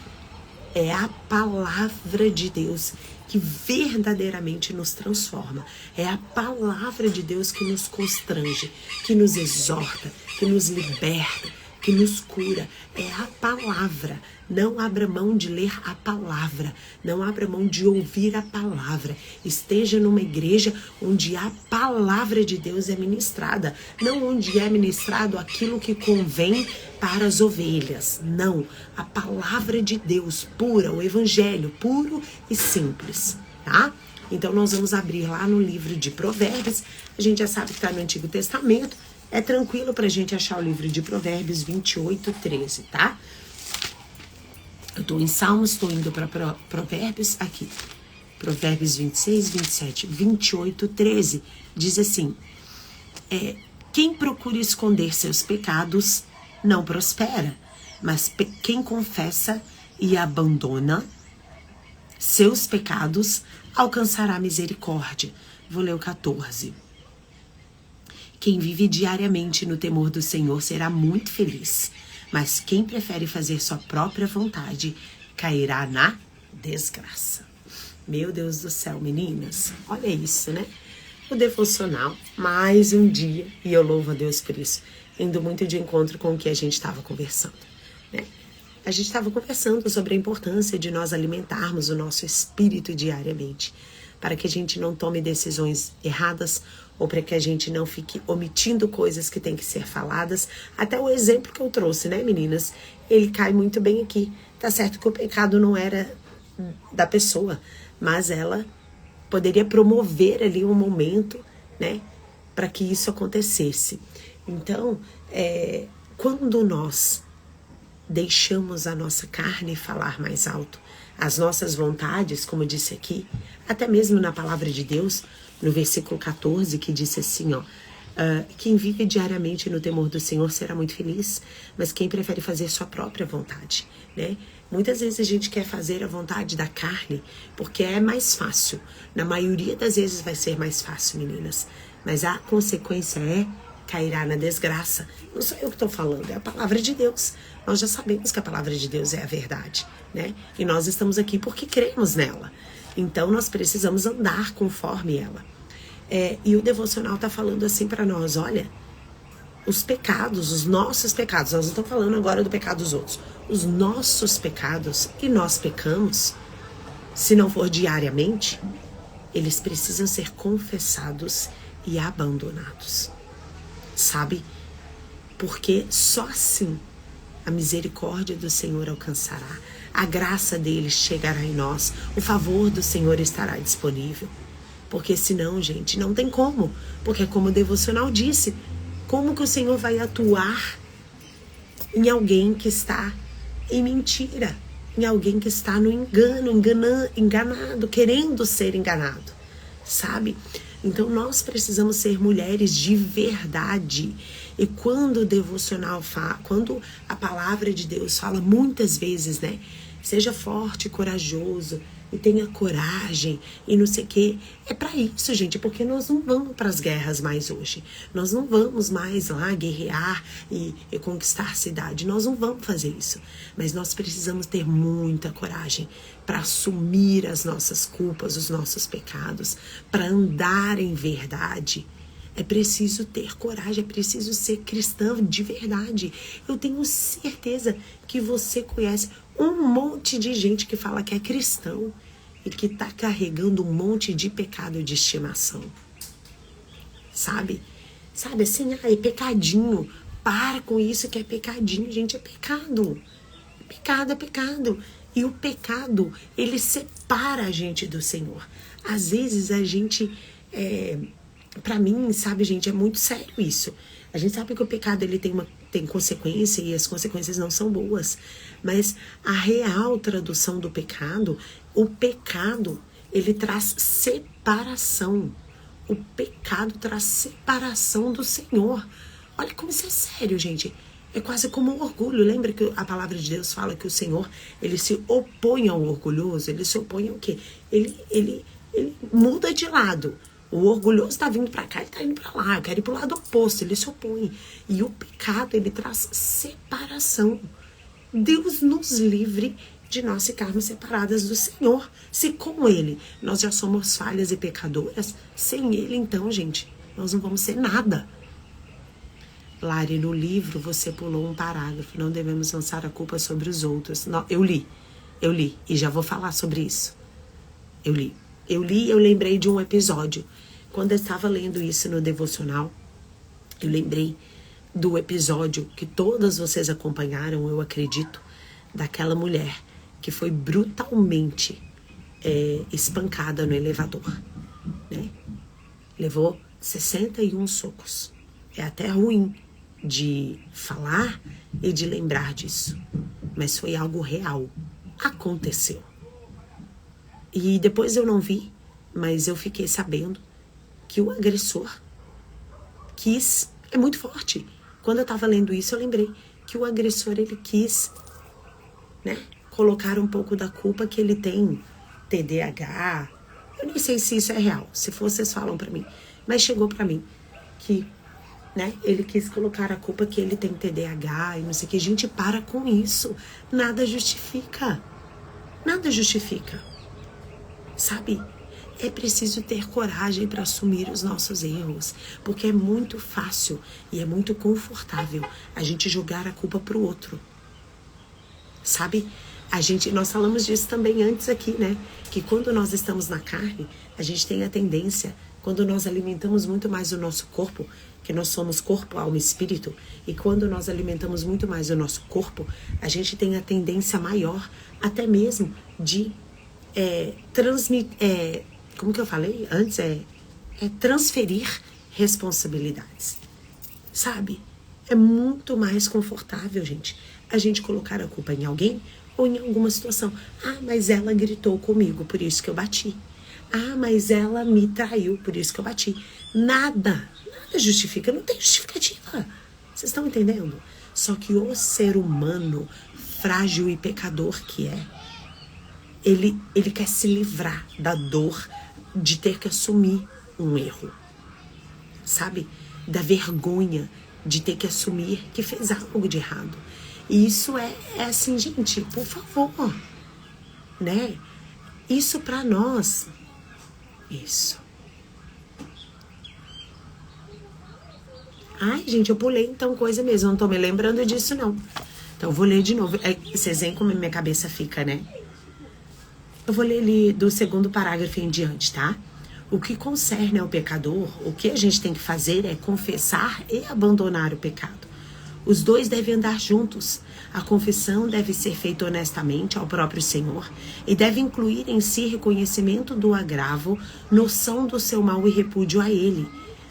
é a palavra de Deus que verdadeiramente nos transforma. É a palavra de Deus que nos constrange, que nos exorta, que nos liberta, que nos cura. É a palavra. Não abra mão de ler a palavra. Não abra mão de ouvir a palavra. Esteja numa igreja onde a palavra de Deus é ministrada. Não onde é ministrado aquilo que convém para as ovelhas. Não. A palavra de Deus pura, o evangelho puro e simples. Tá? Então nós vamos abrir lá no livro de Provérbios. A gente já sabe que está no Antigo Testamento. É tranquilo para a gente achar o livro de Provérbios 28, 13, tá? Eu estou em Salmos, estou indo para Provérbios aqui. Provérbios 26, 27, 28, 13. Diz assim: quem procura esconder seus pecados não prospera, mas quem confessa e abandona seus pecados alcançará misericórdia. Vou ler o 14. Quem vive diariamente no temor do Senhor será muito feliz, mas quem prefere fazer sua própria vontade cairá na desgraça. Meu Deus do céu, meninas, olha isso, né? O devocional, mais um dia, e eu louvo a Deus por isso, indo muito de encontro com o que a gente estava conversando, né? A gente estava conversando sobre a importância de nós alimentarmos o nosso espírito diariamente, para que a gente não tome decisões erradas ou para que a gente não fique omitindo coisas que têm que ser faladas. Até o exemplo que eu trouxe, né, meninas? Ele cai muito bem aqui. Tá certo que o pecado não era da pessoa, mas ela poderia promover ali um momento, né, para que isso acontecesse. Então, quando nós deixamos a nossa carne falar mais alto, as nossas vontades, como disse aqui, até mesmo na palavra de Deus, no versículo 14, que disse assim, ó, Quem vive diariamente no temor do Senhor será muito feliz, mas quem prefere fazer sua própria vontade, né? Muitas vezes a gente quer fazer a vontade da carne porque é mais fácil. Na maioria das vezes vai ser mais fácil, meninas. Mas a consequência cairá na desgraça. Não sou eu que estou falando, é a palavra de Deus. Nós já sabemos que a palavra de Deus é a verdade, né? E nós estamos aqui porque cremos nela. Então nós precisamos andar conforme ela. E o devocional está falando assim para nós, olha, os pecados, os nossos pecados, nós não estamos falando agora do pecado dos outros, os nossos pecados, que nós pecamos, se não for diariamente, eles precisam ser confessados e abandonados, sabe? Porque só assim a misericórdia do Senhor alcançará, a graça dele chegará em nós, o favor do Senhor estará disponível. Porque senão, gente, não tem como. Porque como o devocional disse, como que o Senhor vai atuar em alguém que está em mentira? Em alguém que está no engano, enganado, querendo ser enganado, sabe? Então nós precisamos ser mulheres de verdade. E quando o devocional fala, quando a palavra de Deus fala muitas vezes, né? Seja forte, corajoso, e tenha coragem, e não sei o quê. É para isso, gente, porque nós não vamos para as guerras mais hoje. Nós não vamos mais lá guerrear e conquistar cidade. Nós não vamos fazer isso. Mas nós precisamos ter muita coragem para assumir as nossas culpas, os nossos pecados, para andar em verdade. É preciso ter coragem, é preciso ser cristã de verdade. Eu tenho certeza que você conhece um monte de gente que fala que é cristão e que está carregando um monte de pecado de estimação. Sabe? Sabe assim, é pecadinho. Para com isso que é pecadinho, gente, é pecado. É pecado, é pecado. E o pecado, ele separa a gente do Senhor. Às vezes a gente... Pra mim, sabe, gente, é muito sério isso. A gente sabe que o pecado ele tem consequência e as consequências não são boas. Mas a real tradução do pecado, o pecado, ele traz separação. O pecado traz separação do Senhor. Olha como isso é sério, gente. É quase como um orgulho. Lembra que a palavra de Deus fala que o Senhor, ele se opõe ao orgulhoso? Ele se opõe ao quê? Ele muda de lado. O orgulhoso está vindo para cá, ele está indo para lá. Eu quero ir para o lado oposto, ele se opõe. E o pecado, ele traz separação. Deus nos livre de nós ficarmos separadas do Senhor. Se com Ele nós já somos falhas e pecadoras, sem Ele, então, gente, nós não vamos ser nada. Lari, no livro você pulou um parágrafo. Não devemos lançar a culpa sobre os outros. Não, eu li. E já vou falar sobre isso. Eu li e eu lembrei de um episódio. Quando eu estava lendo isso no devocional, eu lembrei do episódio que todas vocês acompanharam, eu acredito, daquela mulher que foi brutalmente espancada no elevador, né? Levou 61 socos. É até ruim de falar e de lembrar disso, mas foi algo real. Aconteceu. E depois eu não vi, mas eu fiquei sabendo que o agressor quis... É muito forte. Quando eu estava lendo isso, eu lembrei que o agressor, ele quis, né, colocar um pouco da culpa que ele tem TDAH. Eu nem sei se isso é real. Se for, vocês falam pra mim. Mas chegou pra mim que, né, ele quis colocar a culpa que ele tem TDAH e não sei o que. Gente, para com isso. Nada justifica. Nada justifica. Sabe? É preciso ter coragem para assumir os nossos erros, porque é muito fácil e é muito confortável a gente jogar a culpa pro outro. Sabe? Nós falamos disso também antes aqui, né? Que quando nós estamos na carne, a gente tem a tendência, quando nós alimentamos muito mais o nosso corpo, que nós somos corpo, alma e espírito, e quando nós alimentamos muito mais o nosso corpo, a gente tem a tendência maior, até mesmo de como que eu falei antes? Transferir responsabilidades. Sabe? É muito mais confortável, gente, a gente colocar a culpa em alguém ou em alguma situação. Ah, mas ela gritou comigo, por isso que eu bati. Ah, mas ela me traiu, por isso que eu bati. Nada justifica, não tem justificativa. Vocês estão entendendo? Só que o ser humano, frágil e pecador que é, ele quer se livrar da dor de ter que assumir um erro. Sabe? Da vergonha de ter que assumir que fez algo de errado. E isso é assim, gente, por favor, né? Isso pra nós. Isso. Ai, gente, eu pulei então coisa mesmo, não tô me lembrando disso não. Então eu vou ler de novo. Vocês veem como minha cabeça fica, né? Eu vou ler ali do segundo parágrafo em diante, tá? O que concerne ao pecador, o que a gente tem que fazer é confessar e abandonar o pecado. Os dois devem andar juntos. A confissão deve ser feita honestamente ao próprio Senhor e deve incluir em si reconhecimento do agravo, noção do seu mal e repúdio a ele.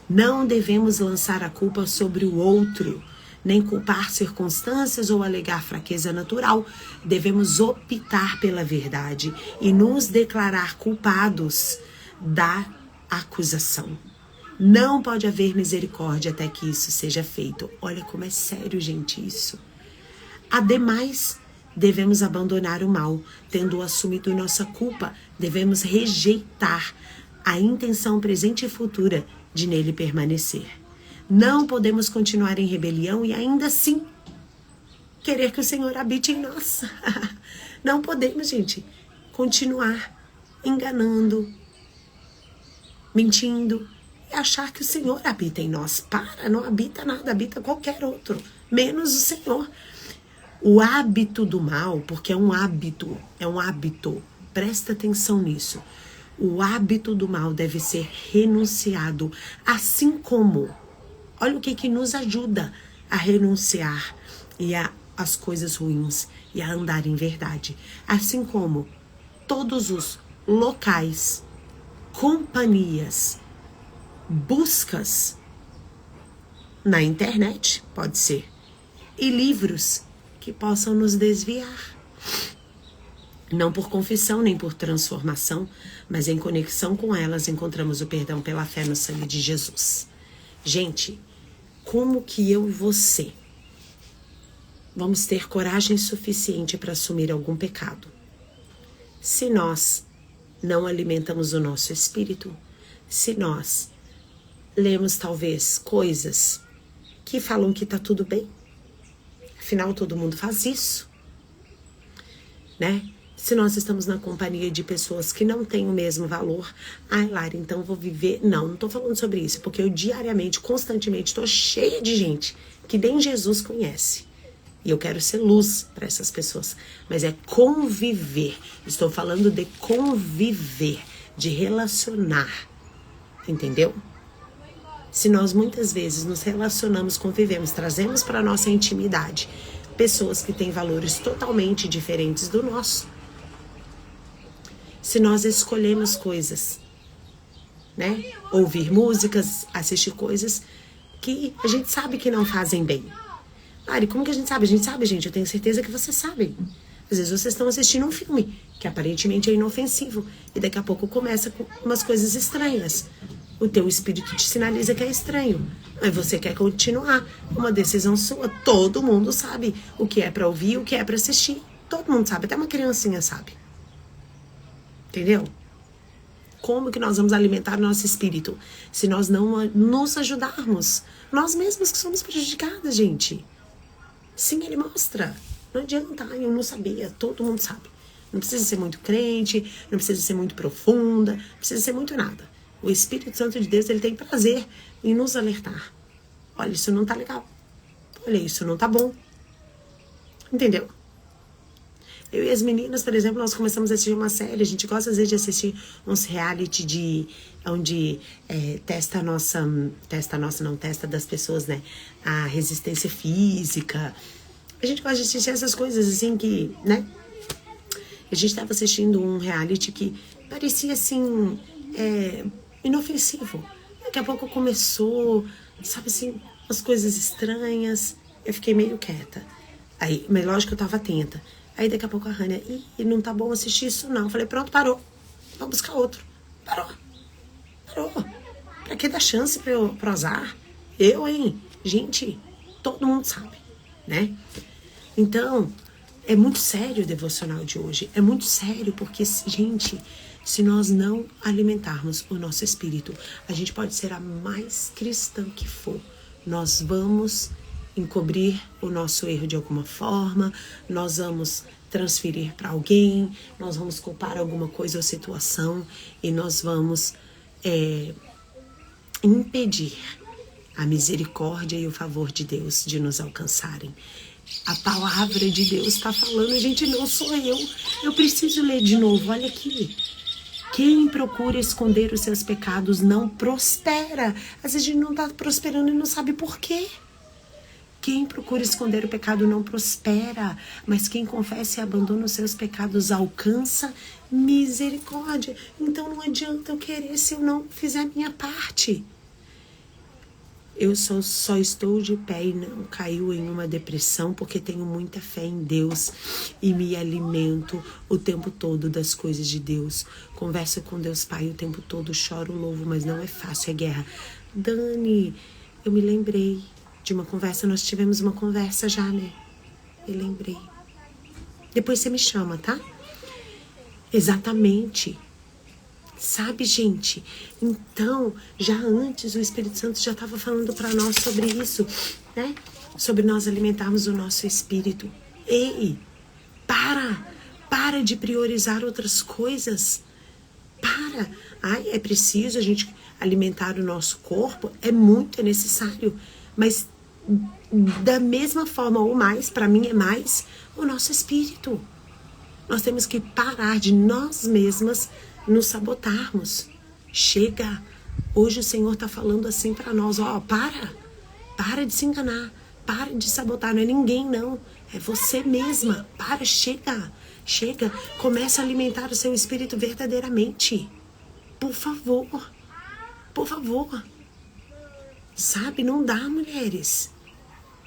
Não devemos lançar a culpa sobre o outro, nem culpar circunstâncias ou alegar fraqueza natural. Devemos optar pela verdade e nos declarar culpados da acusação. Não pode haver misericórdia até que isso seja feito. Olha como é sério, gente, isso. Ademais, devemos abandonar o mal. Tendo assumido nossa culpa, devemos rejeitar a intenção presente e futura de nele permanecer. Não podemos continuar em rebelião e ainda assim querer que o Senhor habite em nós. Não podemos, gente, continuar enganando, mentindo e achar que o Senhor habita em nós. Não habita nada, habita qualquer outro, menos o Senhor. O hábito do mal, porque é um hábito, presta atenção nisso. O hábito do mal deve ser renunciado, assim como, olha o que nos ajuda a renunciar e as coisas ruins e a andar em verdade. Assim como todos os locais, companhias, buscas na internet, pode ser, e livros que possam nos desviar. Não por confissão nem por transformação, mas em conexão com elas encontramos o perdão pela fé no sangue de Jesus. Gente, como que eu e você vamos ter coragem suficiente para assumir algum pecado se nós não alimentamos o nosso espírito, se nós lemos talvez coisas que falam que tá tudo bem? Afinal, todo mundo faz isso, né? Se nós estamos na companhia de pessoas que não têm o mesmo valor, ai, Lara, então vou viver... Não tô falando sobre isso, porque eu diariamente, constantemente, tô cheia de gente que nem Jesus conhece. E eu quero ser luz para essas pessoas. Mas é conviver. Estou falando de conviver, de relacionar. Entendeu? Se nós muitas vezes nos relacionamos, convivemos, trazemos para a nossa intimidade pessoas que têm valores totalmente diferentes do nosso. Se nós escolhemos coisas, né? Ouvir músicas, assistir coisas que a gente sabe que não fazem bem. Mari, como que a gente sabe? A gente sabe, gente, eu tenho certeza que vocês sabem. Às vezes vocês estão assistindo um filme que aparentemente é inofensivo e daqui a pouco começa com umas coisas estranhas. O teu espírito te sinaliza que é estranho, mas você quer continuar. Uma decisão sua. Todo mundo sabe o que é pra ouvir, o que é pra assistir. Todo mundo sabe, até uma criancinha sabe. Entendeu? Como que nós vamos alimentar o nosso espírito se nós não nos ajudarmos? Nós mesmos que somos prejudicadas, gente. Sim, ele mostra. Não adianta, eu não sabia, todo mundo sabe. Não precisa ser muito crente, não precisa ser muito profunda, não precisa ser muito nada. O Espírito Santo de Deus, ele tem prazer em nos alertar. Olha, isso não tá legal. Olha, isso não tá bom. Entendeu? Eu e as meninas, por exemplo, nós começamos a assistir uma série. A gente gosta às vezes de assistir uns reality onde testa das pessoas, né? A resistência física. A gente gosta de assistir essas coisas assim que, né? A gente estava assistindo um reality que parecia assim, inofensivo. Daqui a pouco começou, sabe assim, umas coisas estranhas. Eu fiquei meio quieta. Aí, mas lógico que eu tava atenta. Aí daqui a pouco a Rania, não tá bom assistir isso não. Eu falei, pronto, parou. Vamos buscar outro. Parou. Pra que dar chance pra eu prosar? Eu, hein? Gente, todo mundo sabe, né? Então, é muito sério o devocional de hoje. É muito sério porque, gente, se nós não alimentarmos o nosso espírito, a gente pode ser a mais cristã que for. Nós vamos encobrir o nosso erro de alguma forma, nós vamos transferir para alguém, nós vamos culpar alguma coisa ou situação e nós vamos impedir a misericórdia e o favor de Deus de nos alcançarem. A palavra de Deus está falando, gente, não sou eu. Eu preciso ler de novo, olha aqui. Quem procura esconder os seus pecados não prospera. Às vezes a gente não está prosperando e não sabe por quê. Quem procura esconder o pecado não prospera, mas quem confessa e abandona os seus pecados alcança misericórdia. Então não adianta eu querer se eu não fizer a minha parte. Eu só estou de pé e não caiu em uma depressão porque tenho muita fé em Deus e me alimento o tempo todo das coisas de Deus. Converso com Deus Pai o tempo todo, choro, louvo, mas não é fácil, é guerra. Dani, eu me lembrei de uma conversa, nós tivemos uma conversa já, né? Me lembrei. Depois você me chama, tá? Exatamente. Sabe, gente? Então, já antes o Espírito Santo já estava falando para nós sobre isso, né? Sobre nós alimentarmos o nosso espírito. Ei, para de priorizar outras coisas. Para. Ai, é preciso a gente alimentar o nosso corpo, é necessário. Mas da mesma forma ou mais, para mim é mais, o nosso espírito. Nós temos que parar de nós mesmas nos sabotarmos. Chega. Hoje o Senhor está falando assim para nós, ó, para de se enganar, para de sabotar, não é ninguém não, é você mesma. Chega, começa a alimentar o seu espírito verdadeiramente. Por favor, sabe, não dá, mulheres,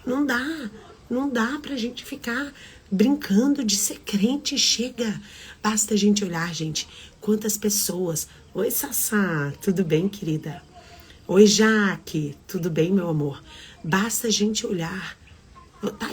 não dá pra gente ficar brincando de ser crente. Chega, basta a gente olhar, gente, quantas pessoas. Oi, Sassá, tudo bem, querida? Oi, Jaque, tudo bem, meu amor? Basta a gente olhar. Tá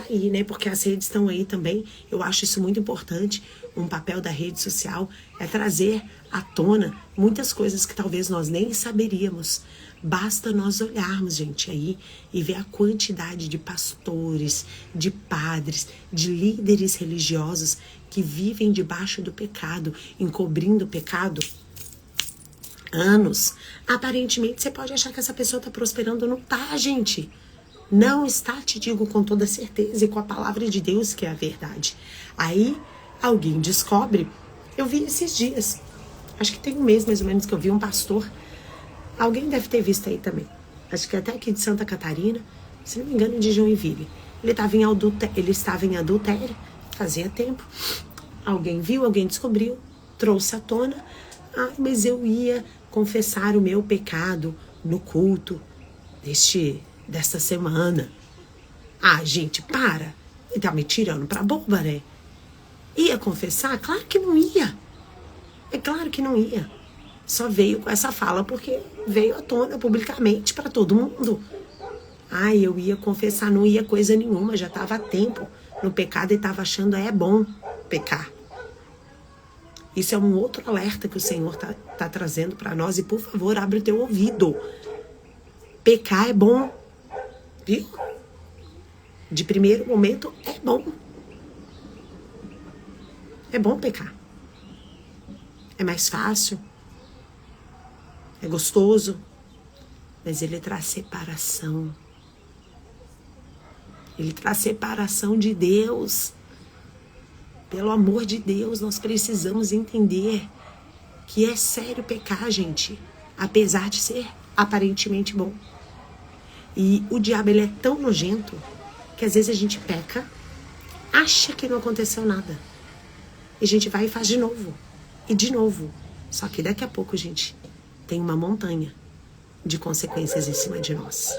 aí, né? Porque as redes estão aí também. Eu acho isso muito importante. Um papel da rede social é trazer à tona muitas coisas que talvez nós nem saberíamos. Basta nós olharmos, gente, aí e ver a quantidade de pastores, de padres, de líderes religiosos que vivem debaixo do pecado, encobrindo o pecado anos. Aparentemente, você pode achar que essa pessoa está prosperando. Não tá, gente. Não está, te digo com toda certeza e com a palavra de Deus, que é a verdade. Aí, alguém descobre. Eu vi esses dias, acho que tem um mês mais ou menos que eu vi um pastor. Alguém deve ter visto aí também. Acho que até aqui de Santa Catarina, se não me engano, de Joinville. Ele estava em adultério, fazia tempo. Alguém viu, alguém descobriu, trouxe à tona. Ah, mas eu ia confessar o meu pecado no culto desta semana. Ah, gente, para. Ele tá me tirando pra boba, né? Ia confessar? Claro que não ia. É claro que não ia. Só veio com essa fala porque veio à tona publicamente para todo mundo. Ah, eu ia confessar, não ia coisa nenhuma, já estava há tempo no pecado e estava achando é bom pecar. Isso é um outro alerta que o Senhor tá trazendo para nós e, por favor, abre o teu ouvido. Pecar é bom, viu? De primeiro momento, é bom. É bom pecar. É mais fácil. É gostoso. Mas ele traz separação. Ele traz separação de Deus. Pelo amor de Deus, nós precisamos entender que é sério pecar, gente. Apesar de ser aparentemente bom. E o diabo, ele é tão nojento que às vezes a gente peca, acha que não aconteceu nada. E a gente vai e faz de novo. E de novo. Só que daqui a pouco, gente, tem uma montanha de consequências em cima de nós.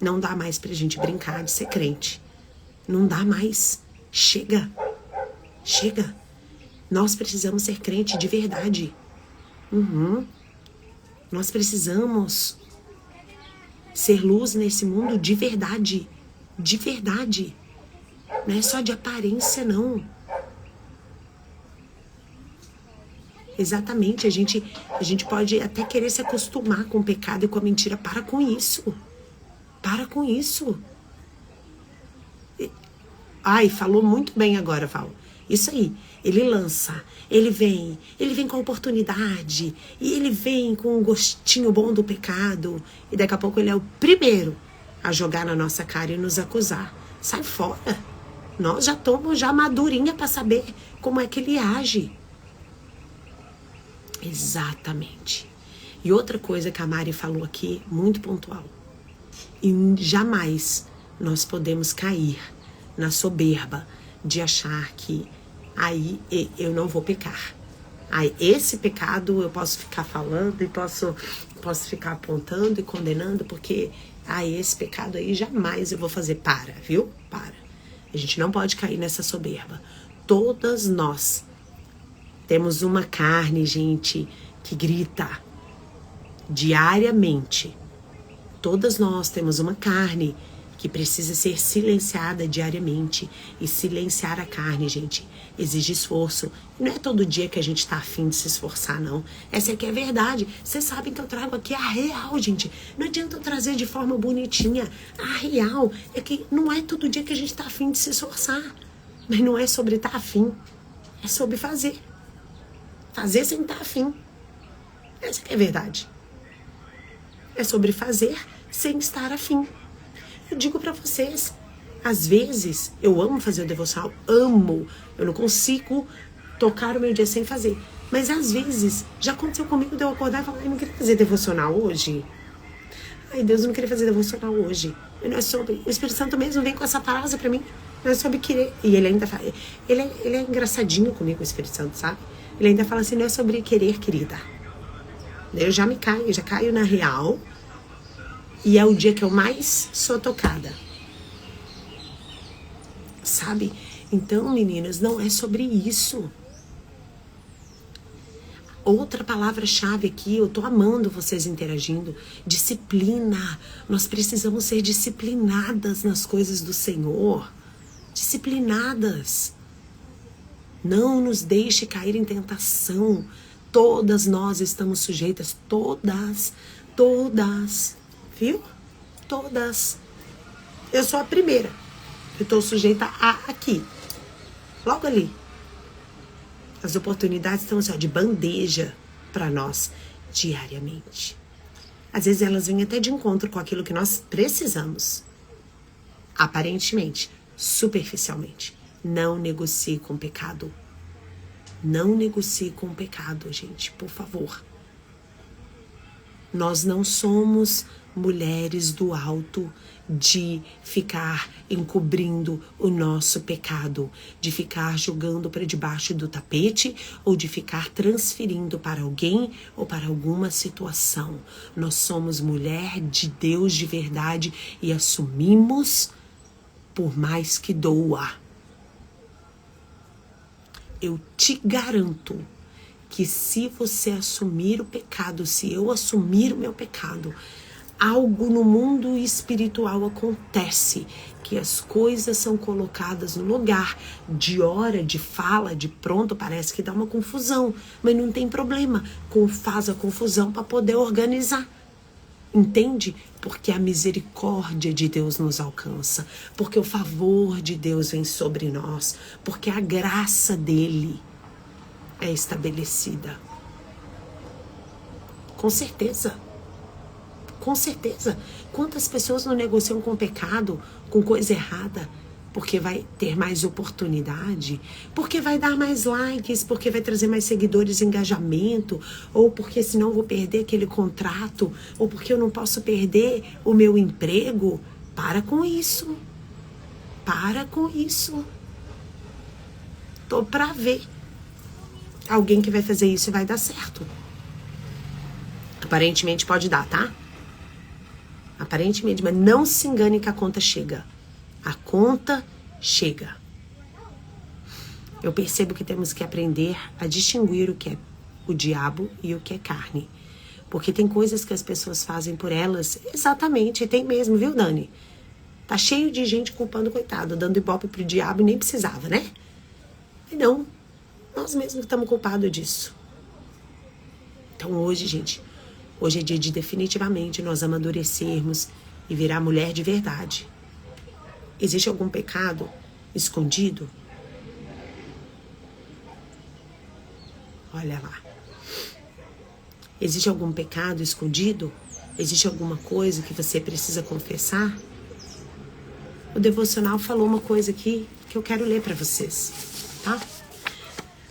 Não dá mais pra gente brincar de ser crente. Não dá mais. Chega. Chega. Nós precisamos ser crente de verdade. Nós precisamos ser luz nesse mundo de verdade. De verdade. Não é só de aparência, não. Exatamente, a gente pode até querer se acostumar com o pecado e com a mentira. Para com isso. Para com isso. Ai, falou muito bem agora, Val. Isso aí, ele lança, ele vem com a oportunidade, e ele vem com um gostinho bom do pecado, e daqui a pouco ele é o primeiro a jogar na nossa cara e nos acusar. Sai fora. Nós já estamos madurinha para saber como é que ele age. Exatamente. E outra coisa que a Mari falou aqui, muito pontual. E jamais nós podemos cair na soberba de achar que aí eu não vou pecar. Aí esse pecado eu posso ficar falando e posso ficar apontando e condenando, porque esse pecado aí jamais eu vou fazer. Para, viu? Para. A gente não pode cair nessa soberba. Todas nós temos uma carne, gente, que grita diariamente. Todas nós temos uma carne que precisa ser silenciada diariamente. E silenciar a carne, gente, exige esforço. E não é todo dia que a gente tá afim de se esforçar, não. Essa aqui é a verdade. Vocês sabem que eu trago aqui a real, gente. Não adianta eu trazer de forma bonitinha. A real é que não é todo dia que a gente tá afim de se esforçar. Mas não é sobre estar afim. É sobre fazer. Fazer sem estar afim. Essa que é a verdade. É sobre fazer sem estar afim. Eu digo pra vocês, às vezes, eu amo fazer o devocional, amo. Eu não consigo tocar o meu dia sem fazer. Mas às vezes, já aconteceu comigo de eu acordar e falar, eu não queria fazer devocional hoje. Ai, Deus, eu não queria fazer devocional hoje. Não é sobre... O Espírito Santo mesmo vem com essa palavra pra mim. Não é sobre querer. E ele ainda fala... Ele é engraçadinho comigo, o Espírito Santo, sabe? Ele ainda fala assim, não é sobre querer, querida. Eu já caio na real. E é o dia que eu mais sou tocada. Sabe? Então, meninas, não é sobre isso. Outra palavra-chave aqui, eu tô amando vocês interagindo. Disciplina. Nós precisamos ser disciplinadas nas coisas do Senhor. Disciplinadas. Não nos deixe cair em tentação. Todas nós estamos sujeitas. Todas. Viu? Todas. Eu sou a primeira. Eu estou sujeita a aqui. Logo ali. As oportunidades estão assim, ó, de bandeja para nós diariamente. Às vezes elas vêm até de encontro com aquilo que nós precisamos. Aparentemente, superficialmente. Não negocie com o pecado. Não negocie com o pecado, gente, por favor. Nós não somos mulheres do alto de ficar encobrindo o nosso pecado, de ficar jogando para debaixo do tapete ou de ficar transferindo para alguém ou para alguma situação. Nós somos mulher de Deus de verdade e assumimos por mais que doa. Eu te garanto que se você assumir o pecado, se eu assumir o meu pecado, algo no mundo espiritual acontece, que as coisas são colocadas no lugar, de hora, de fala, de pronto, parece que dá uma confusão, mas não tem problema, faz a confusão para poder organizar. Entende? Porque a misericórdia de Deus nos alcança, porque o favor de Deus vem sobre nós, porque a graça dele é estabelecida. Com certeza. Com certeza. Quantas pessoas não negociam com pecado, com coisa errada, porque vai ter mais oportunidade, porque vai dar mais likes, porque vai trazer mais seguidores e engajamento, ou porque senão eu vou perder aquele contrato, ou porque eu não posso perder o meu emprego. Para com isso. Para com isso. Tô pra ver alguém que vai fazer isso e vai dar certo. Aparentemente pode dar, tá? Aparentemente, mas não se engane que a conta chega. A conta chega. Eu percebo que temos que aprender a distinguir o que é o diabo e o que é carne. Porque tem coisas que as pessoas fazem por elas, exatamente, tem mesmo, viu, Dani? Tá cheio de gente culpando o coitado, dando ibope pro diabo e nem precisava, né? E não, nós mesmos estamos culpados disso. Então hoje, gente, hoje é dia de definitivamente nós amadurecermos e virar mulher de verdade. Existe algum pecado escondido? Olha lá. Existe algum pecado escondido? Existe alguma coisa que você precisa confessar? O devocional falou uma coisa aqui que eu quero ler para vocês, tá?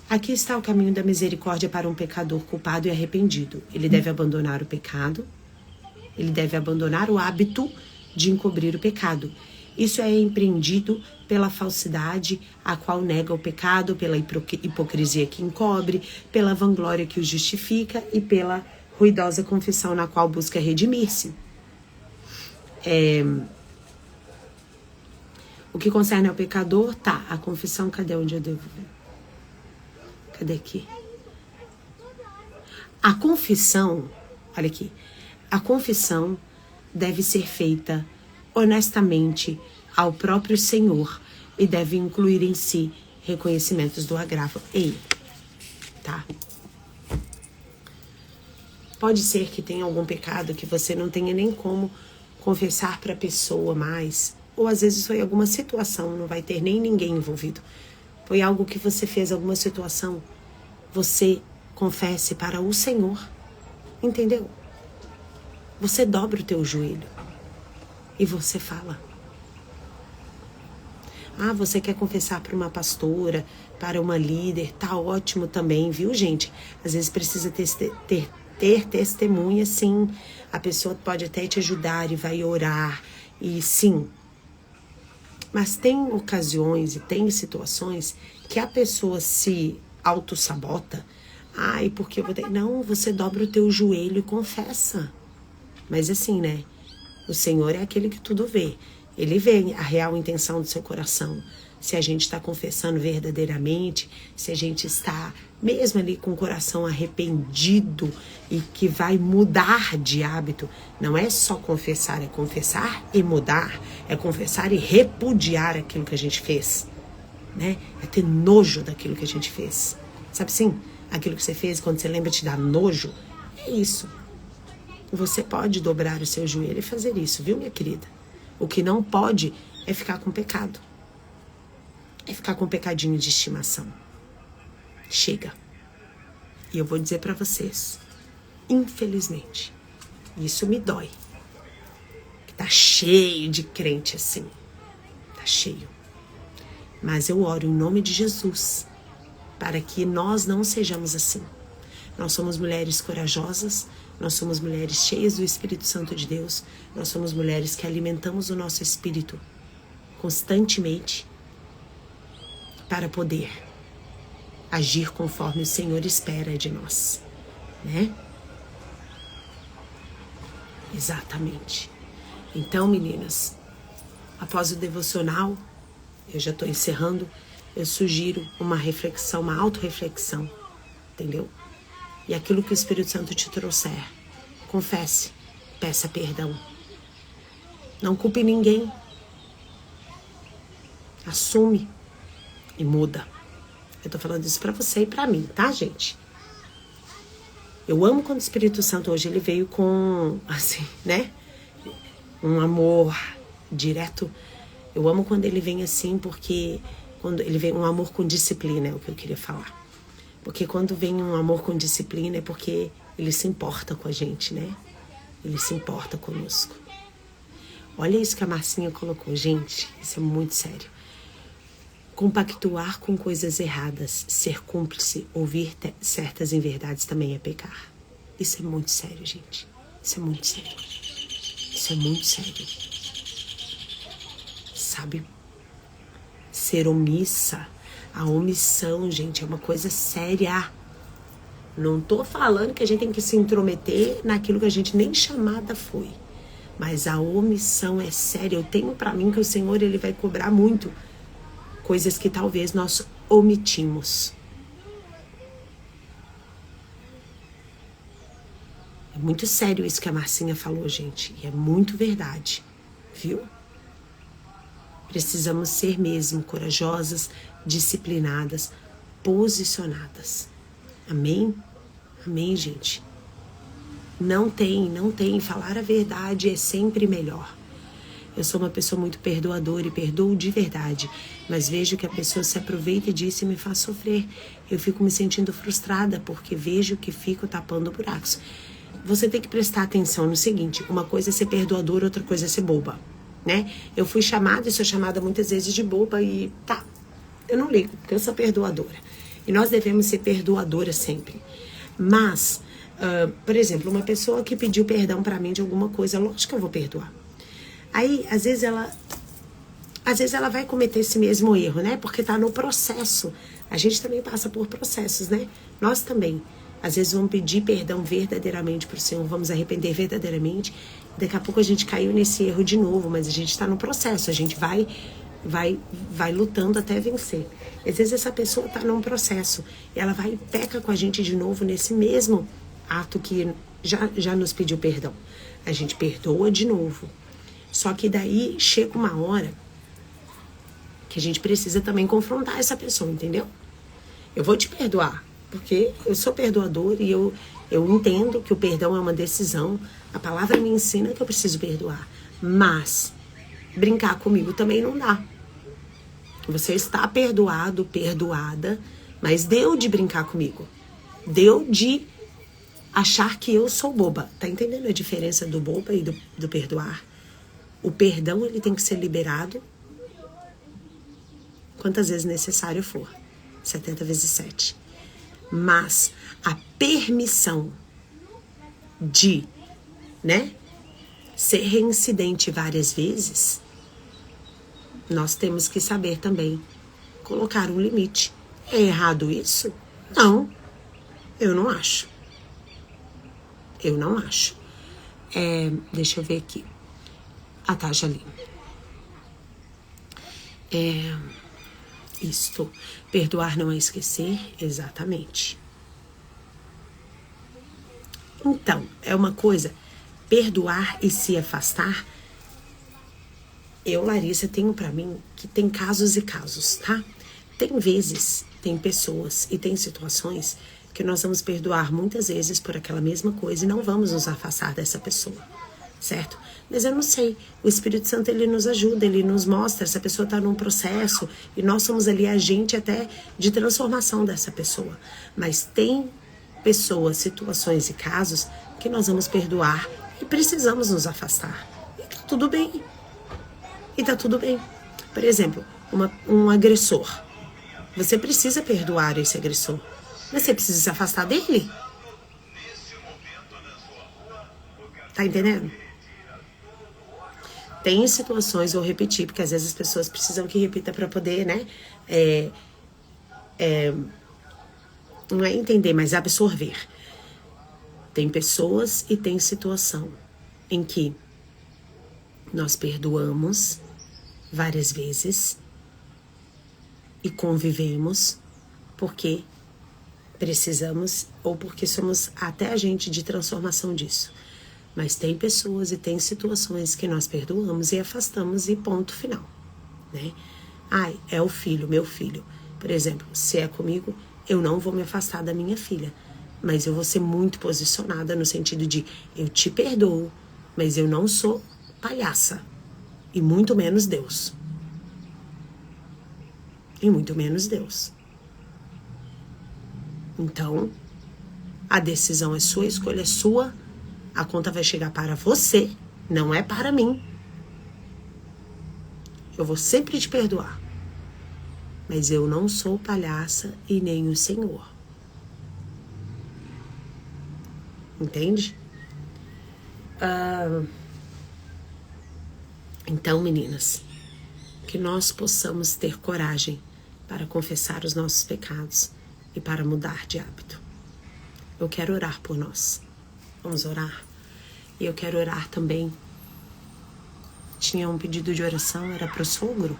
Aqui está o caminho da misericórdia para um pecador culpado e arrependido. Ele deve abandonar o pecado, ele deve abandonar o hábito de encobrir o pecado. Isso é empreendido pela falsidade, a qual nega o pecado, pela hipocrisia que encobre, pela vanglória que o justifica e pela ruidosa confissão na qual busca redimir-se. O que concerne ao pecador, tá, a confissão, cadê onde eu devo ver? Cadê aqui? A confissão, olha aqui, a confissão deve ser feita honestamente ao próprio Senhor e deve incluir em si reconhecimentos do agravo. Ei, tá? Pode ser que tenha algum pecado que você não tenha nem como confessar para a pessoa mais, ou às vezes foi alguma situação, não vai ter nem ninguém envolvido. Foi algo que você fez, alguma situação, você confesse para o Senhor, entendeu? Você dobra o teu joelho e você fala. Ah, você quer confessar para uma pastora, para uma líder, tá ótimo também, viu, gente? Às vezes precisa ter testemunha, sim. A pessoa pode até te ajudar e vai orar, e sim. Mas tem ocasiões e tem situações que a pessoa se autossabota. Ai, porque eu vou ter... Não, você dobra o teu joelho e confessa. Mas assim, né? O Senhor é aquele que tudo vê. Ele vê a real intenção do seu coração. Se a gente está confessando verdadeiramente, se a gente está mesmo ali com o coração arrependido e que vai mudar de hábito. Não é só confessar, é confessar e mudar. É confessar e repudiar aquilo que a gente fez. Né? É ter nojo daquilo que a gente fez. Sabe assim? Aquilo que você fez, quando você lembra, te dá nojo. É isso. Você pode dobrar o seu joelho e fazer isso, viu, minha querida? O que não pode é ficar com pecado. É ficar com um pecadinho de estimação. Chega. E eu vou dizer pra vocês, infelizmente, isso me dói. Que tá cheio de crente assim. Tá cheio. Mas eu oro em nome de Jesus para que nós não sejamos assim. Nós somos mulheres corajosas, nós somos mulheres cheias do Espírito Santo de Deus, nós somos mulheres que alimentamos o nosso espírito constantemente para poder agir conforme o Senhor espera de nós, né? Exatamente. Então, meninas, após o devocional, eu já estou encerrando, eu sugiro uma reflexão, uma autorreflexão, entendeu? E aquilo que o Espírito Santo te trouxer, confesse, peça perdão. Não culpe ninguém. Assume e muda. Eu tô falando isso pra você e pra mim, tá, gente? Eu amo quando o Espírito Santo hoje ele veio com, assim, né? Um amor direto. Eu amo quando ele vem assim, porque quando ele vem um amor com disciplina, é o que eu queria falar. Porque quando vem um amor com disciplina é porque ele se importa com a gente, né? Ele se importa conosco. Olha isso que a Marcinha colocou, gente. Isso é muito sério. Compactuar com coisas erradas, ser cúmplice, ouvir certas inverdades também é pecar. Isso é muito sério, gente. Isso é muito sério. Isso é muito sério. Sabe? Ser omissa. A omissão, gente, é uma coisa séria. Não tô falando que a gente tem que se intrometer naquilo que a gente nem chamada foi. Mas a omissão é séria. Eu tenho pra mim que o Senhor ele vai cobrar muito coisas que talvez nós omitimos. É muito sério isso que a Marcinha falou, gente. E é muito verdade, viu? Precisamos ser mesmo corajosas, disciplinadas, posicionadas. Amém? Amém, gente? Não tem. Falar a verdade é sempre melhor. Eu sou uma pessoa muito perdoadora e perdoo de verdade, mas vejo que a pessoa se aproveita disso e me faz sofrer. Eu fico me sentindo frustrada porque vejo que fico tapando buracos. Você tem que prestar atenção no seguinte: uma coisa é ser perdoadora, outra coisa é ser boba, né? Eu fui chamada e sou chamada muitas vezes de boba e tá, eu não ligo, porque eu sou perdoadora. E nós devemos ser perdoadoras sempre. Mas, por exemplo, uma pessoa que pediu perdão pra mim de alguma coisa, lógico que eu vou perdoar. Aí, às vezes ela vai cometer esse mesmo erro, né? Porque tá no processo. A gente também passa por processos, né? Nós também. Às vezes vamos pedir perdão verdadeiramente pro Senhor, vamos arrepender verdadeiramente. Daqui a pouco a gente caiu nesse erro de novo, mas a gente está no processo. A gente vai lutando até vencer. Às vezes essa pessoa tá num processo. Ela vai e peca com a gente de novo nesse mesmo ato que já nos pediu perdão. A gente perdoa de novo. Só que daí chega uma hora que a gente precisa também confrontar essa pessoa, entendeu? Eu vou te perdoar, porque eu sou perdoador e eu entendo que o perdão é uma decisão. A palavra me ensina que eu preciso perdoar. Mas brincar comigo também não dá. Você está perdoado, perdoada, mas deu de brincar comigo. Deu de achar que eu sou boba. Tá entendendo a diferença do boba e do perdoar? O perdão, ele tem que ser liberado quantas vezes necessário for. 70 vezes 7. Mas a permissão de, né, ser reincidente várias vezes, nós temos que saber também colocar um limite. É errado isso? Não, eu não acho. Eu não acho. Deixa eu ver aqui. Ah, tá, já li. Isto. Perdoar não é esquecer, exatamente. Então, é uma coisa, perdoar e se afastar. Eu, Larissa, tenho pra mim que tem casos e casos, tá? Tem vezes, tem pessoas e tem situações que nós vamos perdoar muitas vezes por aquela mesma coisa e não vamos nos afastar dessa pessoa, certo? Mas eu não sei, o Espírito Santo, ele nos ajuda, ele nos mostra, essa pessoa está num processo e nós somos ali agente até de transformação dessa pessoa. Mas tem pessoas, situações e casos que nós vamos perdoar e precisamos nos afastar. E tá tudo bem. E tá tudo bem. Por exemplo, um agressor. Você precisa perdoar esse agressor, mas você precisa se afastar dele. Tá entendendo? Tem situações, vou repetir, porque às vezes as pessoas precisam que repita para poder, né? Não é entender, mas absorver. Tem pessoas e tem situação em que nós perdoamos várias vezes e convivemos porque precisamos ou porque somos até agente de transformação disso. Mas tem pessoas e tem situações que nós perdoamos e afastamos e ponto final, né? Ai, é o filho, meu filho. Por exemplo, se é comigo, eu não vou me afastar da minha filha. Mas eu vou ser muito posicionada no sentido de eu te perdoo, mas eu não sou palhaça. E muito menos Deus. E muito menos Deus. Então, a decisão é sua, a escolha é sua. A conta vai chegar para você, não é para mim. Eu vou sempre te perdoar. Mas eu não sou palhaça e nem o Senhor. Entende? Então, meninas, que nós possamos ter coragem para confessar os nossos pecados e para mudar de hábito. Eu quero orar por nós. Vamos orar? E eu quero orar também. Tinha um pedido de oração, era para o sogro.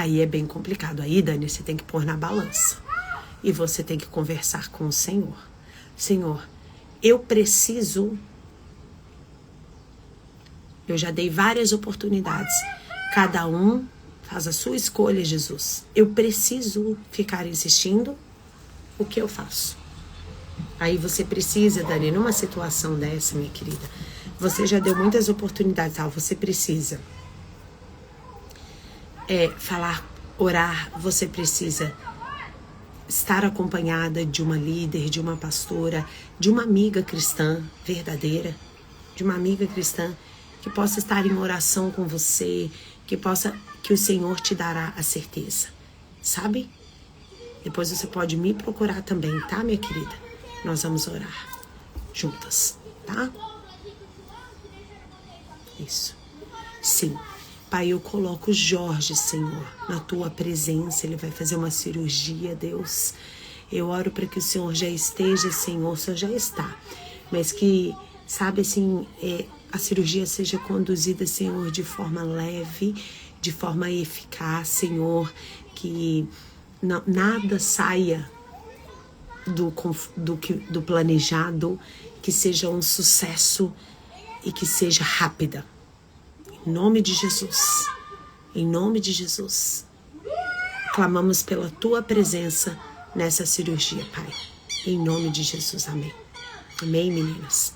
Aí é bem complicado. Aí, Dani, você tem que pôr na balança. E você tem que conversar com o Senhor. Senhor, eu preciso... Eu já dei várias oportunidades. Cada um faz a sua escolha, Jesus. Eu preciso ficar insistindo? O que eu faço? Aí você precisa, Dani, numa situação dessa, minha querida, você já deu muitas oportunidades, tá? Você precisa falar, orar, você precisa estar acompanhada de uma líder, de uma pastora, de uma amiga cristã verdadeira, de uma amiga cristã que possa estar em oração com você, que o Senhor te dará a certeza, sabe? Depois você pode me procurar também, tá, minha querida? Nós vamos orar juntas, tá? Isso. Sim. Pai, eu coloco o Jorge, Senhor, na tua presença. Ele vai fazer uma cirurgia, Deus. Eu oro para que o Senhor já esteja, Senhor, o Senhor já está. Mas que, sabe assim, a cirurgia seja conduzida, Senhor, de forma leve, de forma eficaz, Senhor. Que nada saia do planejado, que seja um sucesso e que seja rápida. Em nome de Jesus, em nome de Jesus, clamamos pela tua presença nessa cirurgia, Pai. Em nome de Jesus, amém. Amém, meninas.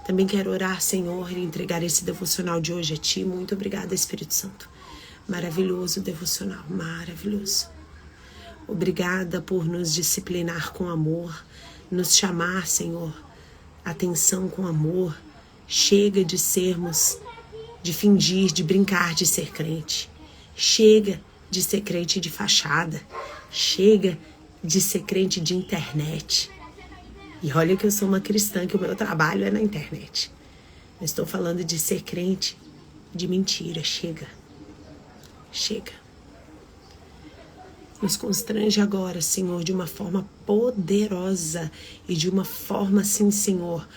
Também quero orar, Senhor, e entregar esse devocional de hoje a ti. Muito obrigada, Espírito Santo. Maravilhoso devocional, maravilhoso. Obrigada por nos disciplinar com amor, nos chamar, Senhor, atenção com amor. Chega de sermos, de fingir, de brincar de ser crente. Chega de ser crente de fachada. Chega de ser crente de internet. E olha que eu sou uma cristã, que o meu trabalho é na internet. Eu estou falando de ser crente de mentira. Chega. Chega. Nos constrange agora, Senhor, de uma forma poderosa e de uma forma, assim, Senhor,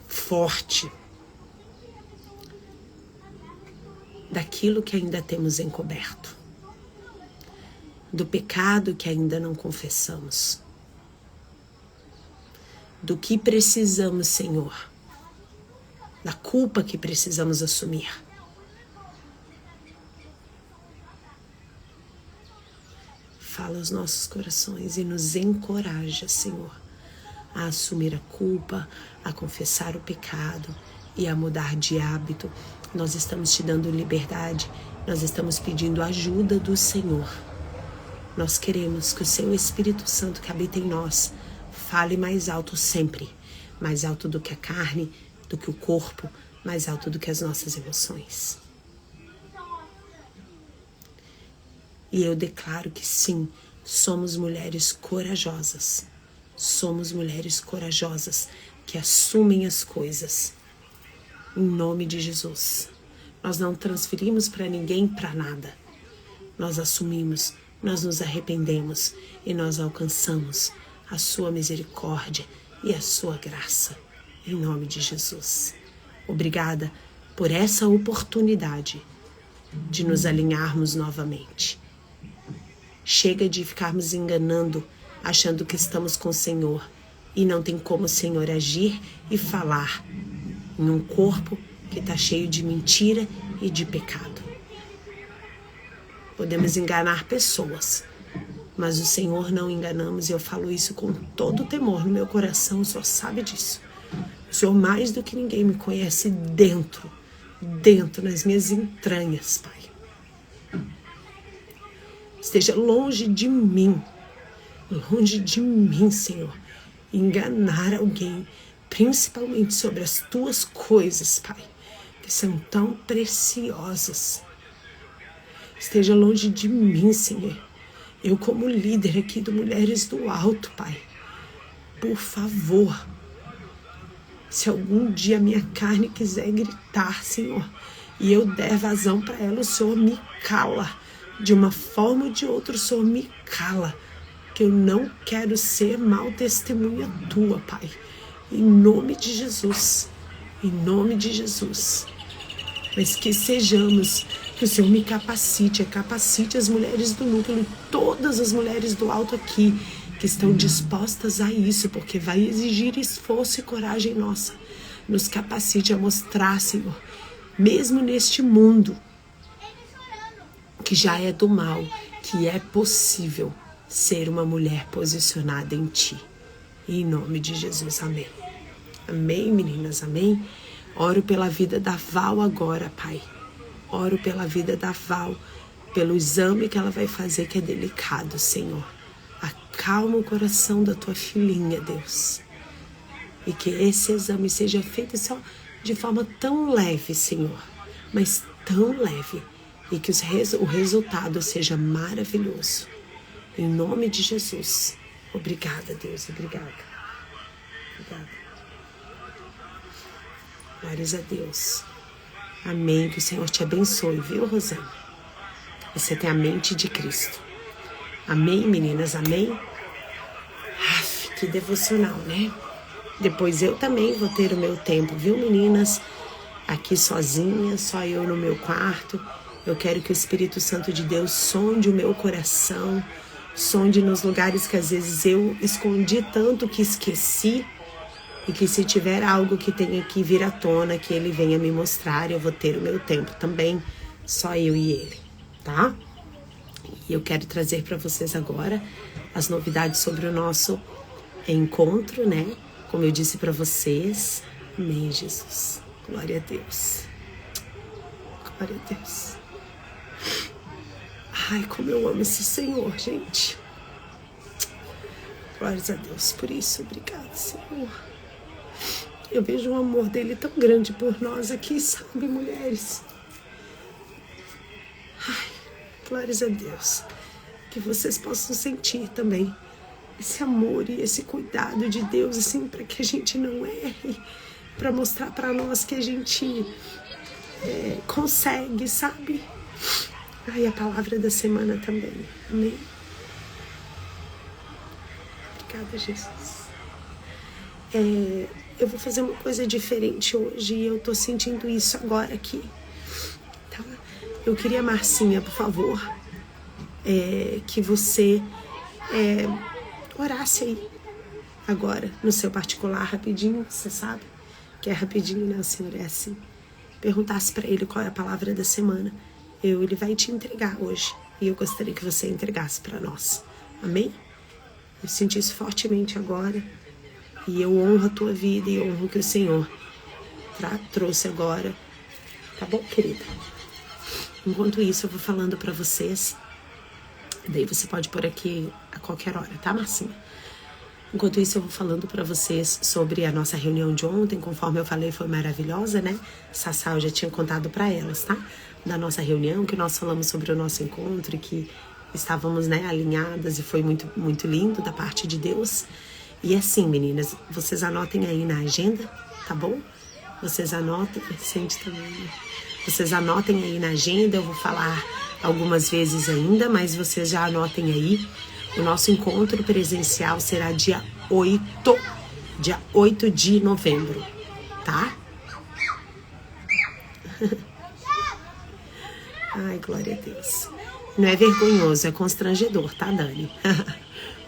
forte, daquilo que ainda temos encoberto, do pecado que ainda não confessamos, do que precisamos, Senhor, da culpa que precisamos assumir. Fala aos nossos corações e nos encoraja, Senhor, a assumir a culpa, a confessar o pecado e a mudar de hábito. Nós estamos te dando liberdade, nós estamos pedindo ajuda do Senhor. Nós queremos que o seu Espírito Santo que habita em nós fale mais alto sempre, mais alto do que a carne, do que o corpo, mais alto do que as nossas emoções. E eu declaro que sim, somos mulheres corajosas. Somos mulheres corajosas que assumem as coisas. Em nome de Jesus. Nós não transferimos para ninguém, para nada. Nós assumimos, nós nos arrependemos e nós alcançamos a sua misericórdia e a sua graça. Em nome de Jesus. Obrigada por essa oportunidade de nos alinharmos novamente. Chega de ficarmos enganando, achando que estamos com o Senhor. E não tem como o Senhor agir e falar em um corpo que está cheio de mentira e de pecado. Podemos enganar pessoas, mas o Senhor não enganamos. E eu falo isso com todo temor no meu coração, o Senhor sabe disso. O Senhor mais do que ninguém me conhece dentro, nas minhas entranhas, Pai. Esteja longe de mim, Senhor, enganar alguém, principalmente sobre as tuas coisas, Pai, que são tão preciosas. Esteja longe de mim, Senhor. Eu, como líder aqui do Mulheres do Alto, Pai, por favor, se algum dia a minha carne quiser gritar, Senhor, e eu der vazão para ela, o Senhor me cala. De uma forma ou de outra, o Senhor me cala, que eu não quero ser mau testemunha tua, Pai. Em nome de Jesus, em nome de Jesus. Mas que sejamos Que o Senhor me capacite as mulheres do núcleo, todas as mulheres do alto aqui, que estão dispostas a isso, porque vai exigir esforço e coragem nossa. Nos capacite a mostrar, Senhor, mesmo neste mundo, que já é do mal, que é possível ser uma mulher posicionada em Ti. Em nome de Jesus, amém. Amém, meninas, amém. Oro pela vida da Val agora, Pai. Oro pela vida da Val, pelo exame que ela vai fazer, que é delicado, Senhor. Acalma o coração da tua filhinha, Deus. E que esse exame seja feito só de forma tão leve, Senhor. Mas tão leve. E que o resultado seja maravilhoso. Em nome de Jesus. Obrigada, Deus. Obrigada. Obrigada. Glórias a Deus. Amém. Que o Senhor te abençoe, viu, Rosana? Você tem a mente de Cristo. Amém, meninas? Amém? Que devocional, né? Depois eu também vou ter o meu tempo, viu, meninas? Aqui sozinha, só eu no meu quarto. Eu quero que o Espírito Santo de Deus sonde o meu coração, sonde nos lugares que às vezes eu escondi tanto que esqueci. E que se tiver algo que tenha que vir à tona, que ele venha me mostrar, eu vou ter o meu tempo também, só eu e ele, tá? E eu quero trazer para vocês agora as novidades sobre o nosso encontro, né? Como eu disse para vocês, amém, Jesus. Glória a Deus. Glória a Deus. Ai, como eu amo esse Senhor, gente. Glórias a Deus por isso. Obrigada, Senhor. Eu vejo o amor dele tão grande por nós aqui, sabe, mulheres? Ai, glórias a Deus. Que vocês possam sentir também esse amor e esse cuidado de Deus, assim, para que a gente não erre, para mostrar para nós que a gente consegue, sabe? Ai, a palavra da semana também. Amém? Obrigada, Jesus. Eu vou fazer uma coisa diferente hoje e eu tô sentindo isso agora aqui, tá? Eu queria, Marcinha, por favor, que você orasse aí agora, no seu particular, rapidinho, você sabe que é rapidinho, né? O Senhor é assim. Perguntasse pra ele qual é a palavra da semana. Ele vai te entregar hoje e eu gostaria que você entregasse pra nós. Amém? Eu senti isso fortemente agora. E eu honro a tua vida e honro o que o Senhor trouxe agora. Tá bom, querida? Enquanto isso, eu vou falando pra vocês. Daí você pode pôr aqui a qualquer hora, tá, Marcinha? Enquanto isso, eu vou falando pra vocês sobre a nossa reunião de ontem. Conforme eu falei, foi maravilhosa, né? Sassá, eu já tinha contado pra elas, tá? Da nossa reunião, que nós falamos sobre o nosso encontro e que estávamos, né, alinhadas e foi muito, muito lindo da parte de Deus. E assim, meninas, vocês anotem aí na agenda, tá bom? Vocês anotem, sente também. Vocês anotem aí na agenda, eu vou falar algumas vezes ainda, mas vocês já anotem aí. O nosso encontro presencial será dia 8 de novembro, tá? Ai, glória a Deus. Não é vergonhoso, é constrangedor, tá, Dani?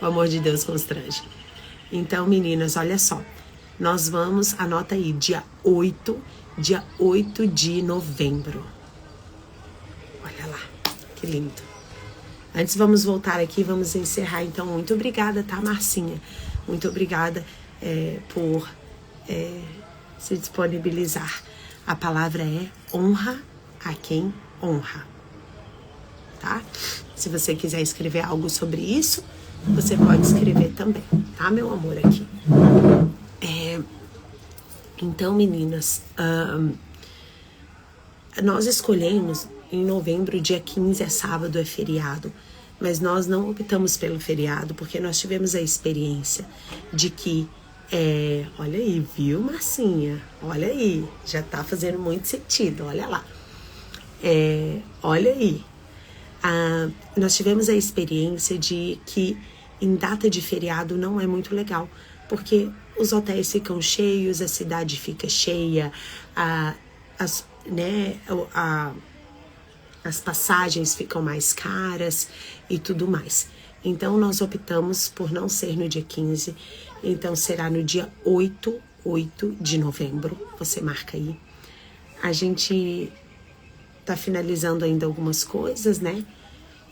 O amor de Deus constrange. Então, meninas, olha só. Nós vamos, anota aí, dia 8 de novembro. Olha lá, que lindo. Antes, vamos voltar aqui, vamos encerrar. Então, muito obrigada, tá, Marcinha? Muito obrigada por se disponibilizar. A palavra é honra a quem honra, tá? Se você quiser escrever algo sobre isso, você pode escrever também, tá, meu amor, aqui. Então, meninas, nós escolhemos em novembro, dia 15 é sábado, é feriado, mas nós não optamos pelo feriado, porque nós tivemos a experiência de que, olha aí, viu, Marcinha? Olha aí, já tá fazendo muito sentido, olha lá. Olha aí. Nós tivemos a experiência de que em data de feriado não é muito legal, porque os hotéis ficam cheios, a cidade fica cheia, as passagens ficam mais caras e tudo mais. Então, nós optamos por não ser no dia 15, então será no dia 8 de novembro, você marca aí. A gente tá finalizando ainda algumas coisas, né?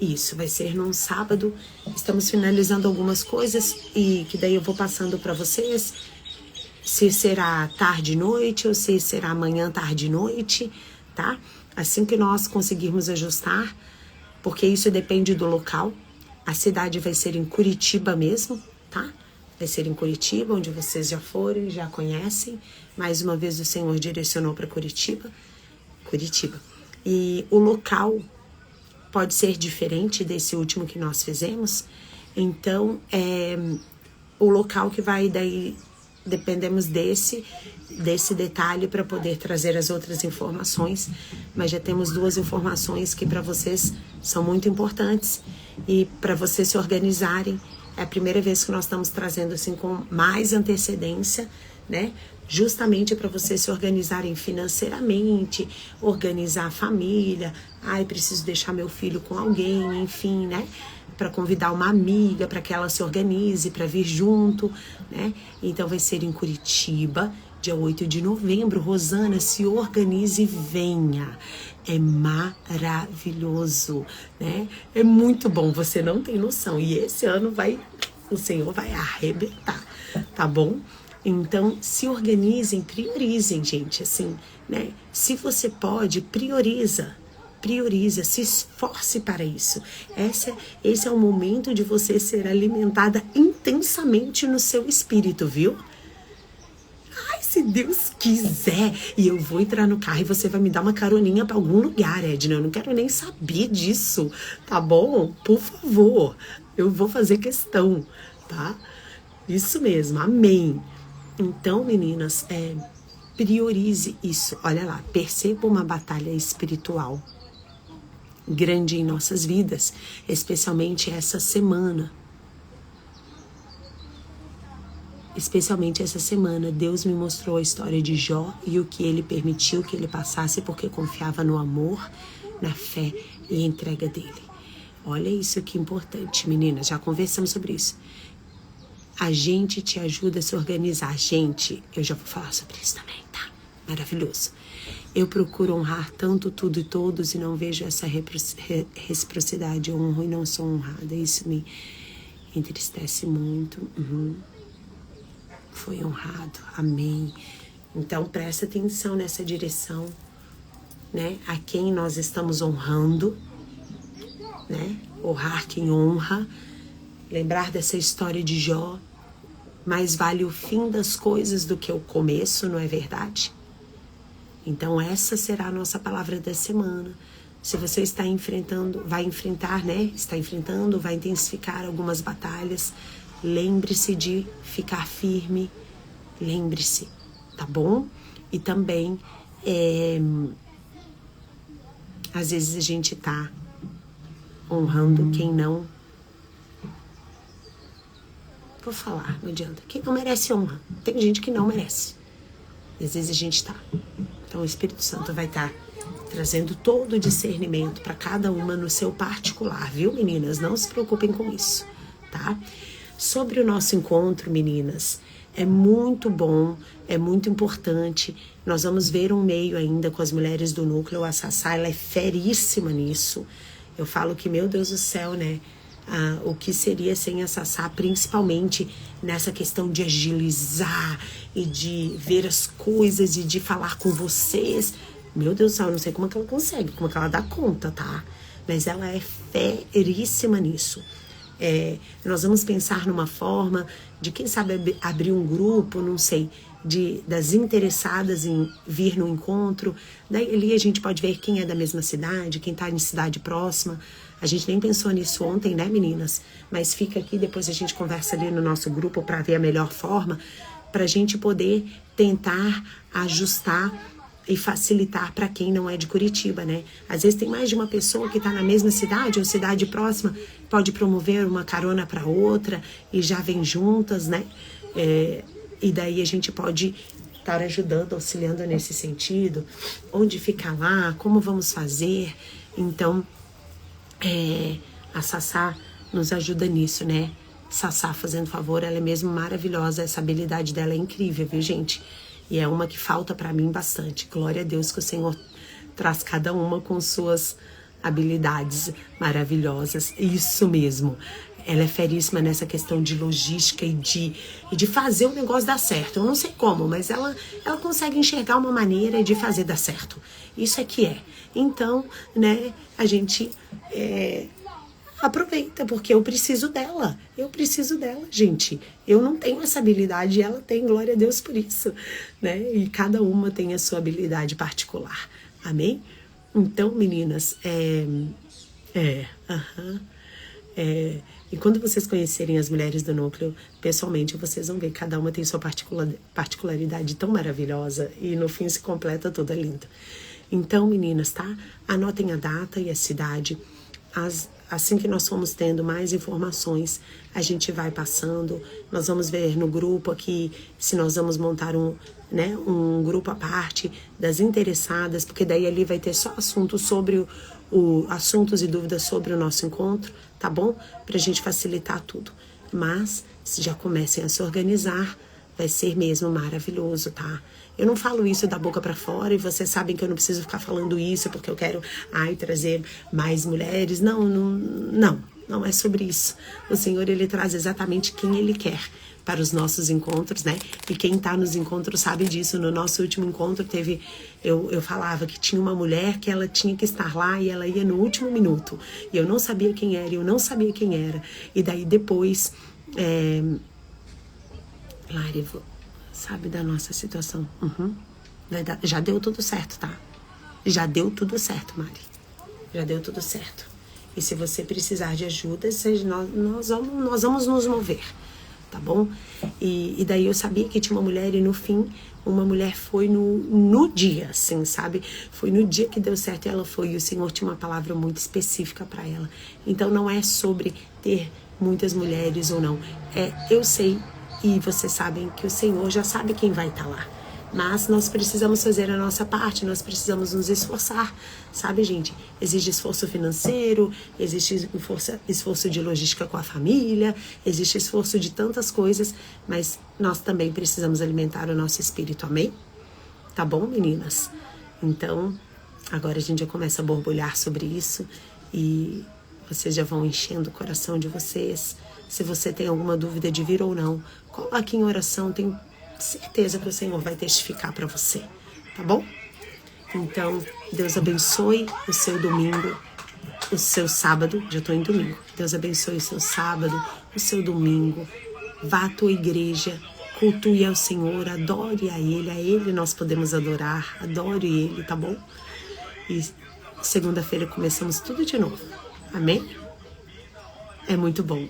Isso, vai ser num sábado, estamos finalizando algumas coisas e que daí eu vou passando para vocês, se será tarde e noite ou se será manhã, tarde e noite, tá? Assim que nós conseguirmos ajustar, porque isso depende do local. A cidade vai ser em Curitiba mesmo, tá? Vai ser em Curitiba, onde vocês já foram, já conhecem. Mais uma vez o Senhor direcionou para Curitiba. E o local pode ser diferente desse último que nós fizemos. Então, o local que vai daí, dependemos desse detalhe para poder trazer as outras informações, mas já temos 2 informações que para vocês são muito importantes e para vocês se organizarem. É a primeira vez que nós estamos trazendo assim com mais antecedência, né? Justamente para vocês se organizarem financeiramente, organizar a família. Ai, preciso deixar meu filho com alguém, enfim, né? Para convidar uma amiga para que ela se organize, para vir junto, né? Então vai ser em Curitiba, dia 8 de novembro. Rosana, se organize e venha. É maravilhoso, né? É muito bom, você não tem noção. E esse ano o Senhor vai arrebentar, tá bom? Então, se organizem, priorizem, gente, assim, né? Se você pode, prioriza, se esforce para isso. Esse é o momento de você ser alimentada intensamente no seu espírito, viu? Ai, se Deus quiser, e eu vou entrar no carro e você vai me dar uma caroninha para algum lugar, Edna. Eu não quero nem saber disso, tá bom? Por favor, eu vou fazer questão, tá? Isso mesmo, amém. Então, meninas, priorize isso. Olha lá, perceba uma batalha espiritual grande em nossas vidas, especialmente essa semana. Deus me mostrou a história de Jó e o que ele permitiu que ele passasse porque confiava no amor, na fé e entrega dele. Olha isso que importante, meninas, já conversamos sobre isso. A gente te ajuda a se organizar. Gente, eu já vou falar sobre isso também, tá? Maravilhoso. Eu procuro honrar tanto tudo e todos e não vejo essa reciprocidade. Eu honro e não sou honrada. Isso me entristece muito. Foi honrado. Amém. Então, presta atenção nessa direção, né? A quem nós estamos honrando, né? Honrar quem honra. Lembrar dessa história de Jó. Mais vale o fim das coisas do que o começo, não é verdade? Então essa será a nossa palavra da semana. Se você está enfrentando, vai enfrentar, né? Está enfrentando, vai intensificar algumas batalhas. Lembre-se de ficar firme. Lembre-se, tá bom? E também, às vezes a gente tá honrando quem não... Vou falar, não adianta. Quem não merece honra. Tem gente que não merece. Às vezes a gente tá. Então o Espírito Santo vai estar trazendo todo o discernimento para cada uma no seu particular, viu, meninas? Não se preocupem com isso, tá? Sobre o nosso encontro, meninas, é muito bom, é muito importante. Nós vamos ver um meio ainda com as mulheres do núcleo. A Sassá, ela é feríssima nisso. Eu falo que, meu Deus do céu, né? O que seria sem a Sassá, principalmente nessa questão de agilizar e de ver as coisas e de falar com vocês. Meu Deus do céu, eu não sei como é que ela consegue, como é que ela dá conta, tá? Mas ela é feríssima nisso. Nós vamos pensar numa forma de, quem sabe, abrir um grupo, não sei, das interessadas em vir no encontro. Daí ali a gente pode ver quem é da mesma cidade, quem está em cidade próxima. A gente nem pensou nisso ontem, né, meninas? Mas fica aqui, depois a gente conversa ali no nosso grupo para ver a melhor forma, para a gente poder tentar ajustar e facilitar para quem não é de Curitiba, né? Às vezes tem mais de uma pessoa que está na mesma cidade ou cidade próxima, pode promover uma carona para outra e já vem juntas, né? E daí a gente pode estar ajudando, auxiliando nesse sentido. Onde ficar lá, como vamos fazer, Então, a Sassá nos ajuda nisso, né? Sassá, fazendo favor, ela é mesmo maravilhosa, essa habilidade dela é incrível, viu, gente? E é uma que falta pra mim bastante. Glória a Deus que o Senhor traz cada uma com suas habilidades maravilhosas. Isso mesmo. Ela é feríssima nessa questão de logística e de fazer o negócio dar certo. Eu não sei como, mas ela consegue enxergar uma maneira de fazer dar certo. Isso é que é. Então, né, a gente aproveita, porque eu preciso dela. Eu preciso dela, gente. Eu não tenho essa habilidade, ela tem, glória a Deus por isso, né? E cada uma tem a sua habilidade particular. Amém? Então, meninas, e quando vocês conhecerem as mulheres do núcleo, pessoalmente, vocês vão ver que cada uma tem sua particularidade tão maravilhosa e no fim se completa toda linda. Então, meninas, tá? Anotem a data e a cidade. Assim que nós formos tendo mais informações, a gente vai passando. Nós vamos ver no grupo aqui se nós vamos montar um grupo à parte das interessadas, porque daí ali vai ter só assuntos sobre assuntos e dúvidas sobre o nosso encontro, tá bom? Pra gente facilitar tudo. Mas, se já comecem a se organizar, vai ser mesmo maravilhoso, tá? Eu não falo isso da boca pra fora e vocês sabem que eu não preciso ficar falando isso porque eu quero, trazer mais mulheres. Não é sobre isso. O Senhor, Ele traz exatamente quem Ele quer para os nossos encontros, né? E quem tá nos encontros sabe disso. No nosso último encontro eu falava que tinha uma mulher que ela tinha que estar lá e ela ia no último minuto. E eu não sabia quem era, eu não sabia quem era. E daí depois, Lari, sabe da nossa situação. Já deu tudo certo, tá? Já deu tudo certo, Mari. Já deu tudo certo. E se você precisar de ajuda, nós vamos nos mover, tá bom? E daí eu sabia que tinha uma mulher e no fim, uma mulher foi no dia, assim, sabe? Foi no dia que deu certo e ela foi. E o Senhor tinha uma palavra muito específica para ela. Então não é sobre ter muitas mulheres ou não. Eu sei e vocês sabem que o Senhor já sabe quem vai estar lá. Mas nós precisamos fazer a nossa parte, nós precisamos nos esforçar, sabe, gente? Existe esforço financeiro, existe esforço de logística com a família, existe esforço de tantas coisas, mas nós também precisamos alimentar o nosso espírito, amém? Tá bom, meninas? Então, agora a gente já começa a borbulhar sobre isso e vocês já vão enchendo o coração de vocês. Se você tem alguma dúvida de vir ou não, coloque em oração, tenho certeza que o Senhor vai testificar para você, tá bom? Então, Deus abençoe o seu domingo, o seu sábado, já tô em domingo. Deus abençoe o seu sábado, o seu domingo. Vá à tua igreja, cultue ao Senhor, adore a Ele nós podemos adorar, adore Ele, tá bom? E segunda-feira começamos tudo de novo, amém? É muito bom.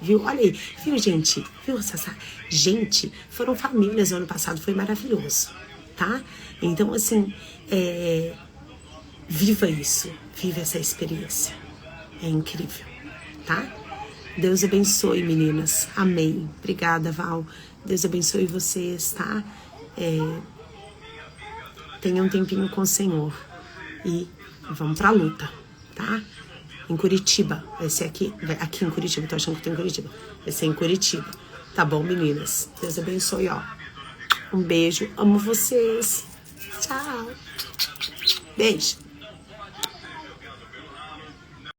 Viu? Olha aí. Viu, gente? Viu, Sassá? Gente, foram famílias no ano passado. Foi maravilhoso. Tá? Então, assim, viva isso. Viva essa experiência. É incrível. Tá? Deus abençoe, meninas. Amém. Obrigada, Val. Deus abençoe vocês, tá? Tenha um tempinho com o Senhor. E vamos pra luta, tá? Em Curitiba, vai ser aqui em Curitiba, tô achando que tô em Curitiba, vai ser em Curitiba, tá bom, meninas? Deus abençoe, ó, um beijo, amo vocês, tchau, beijo.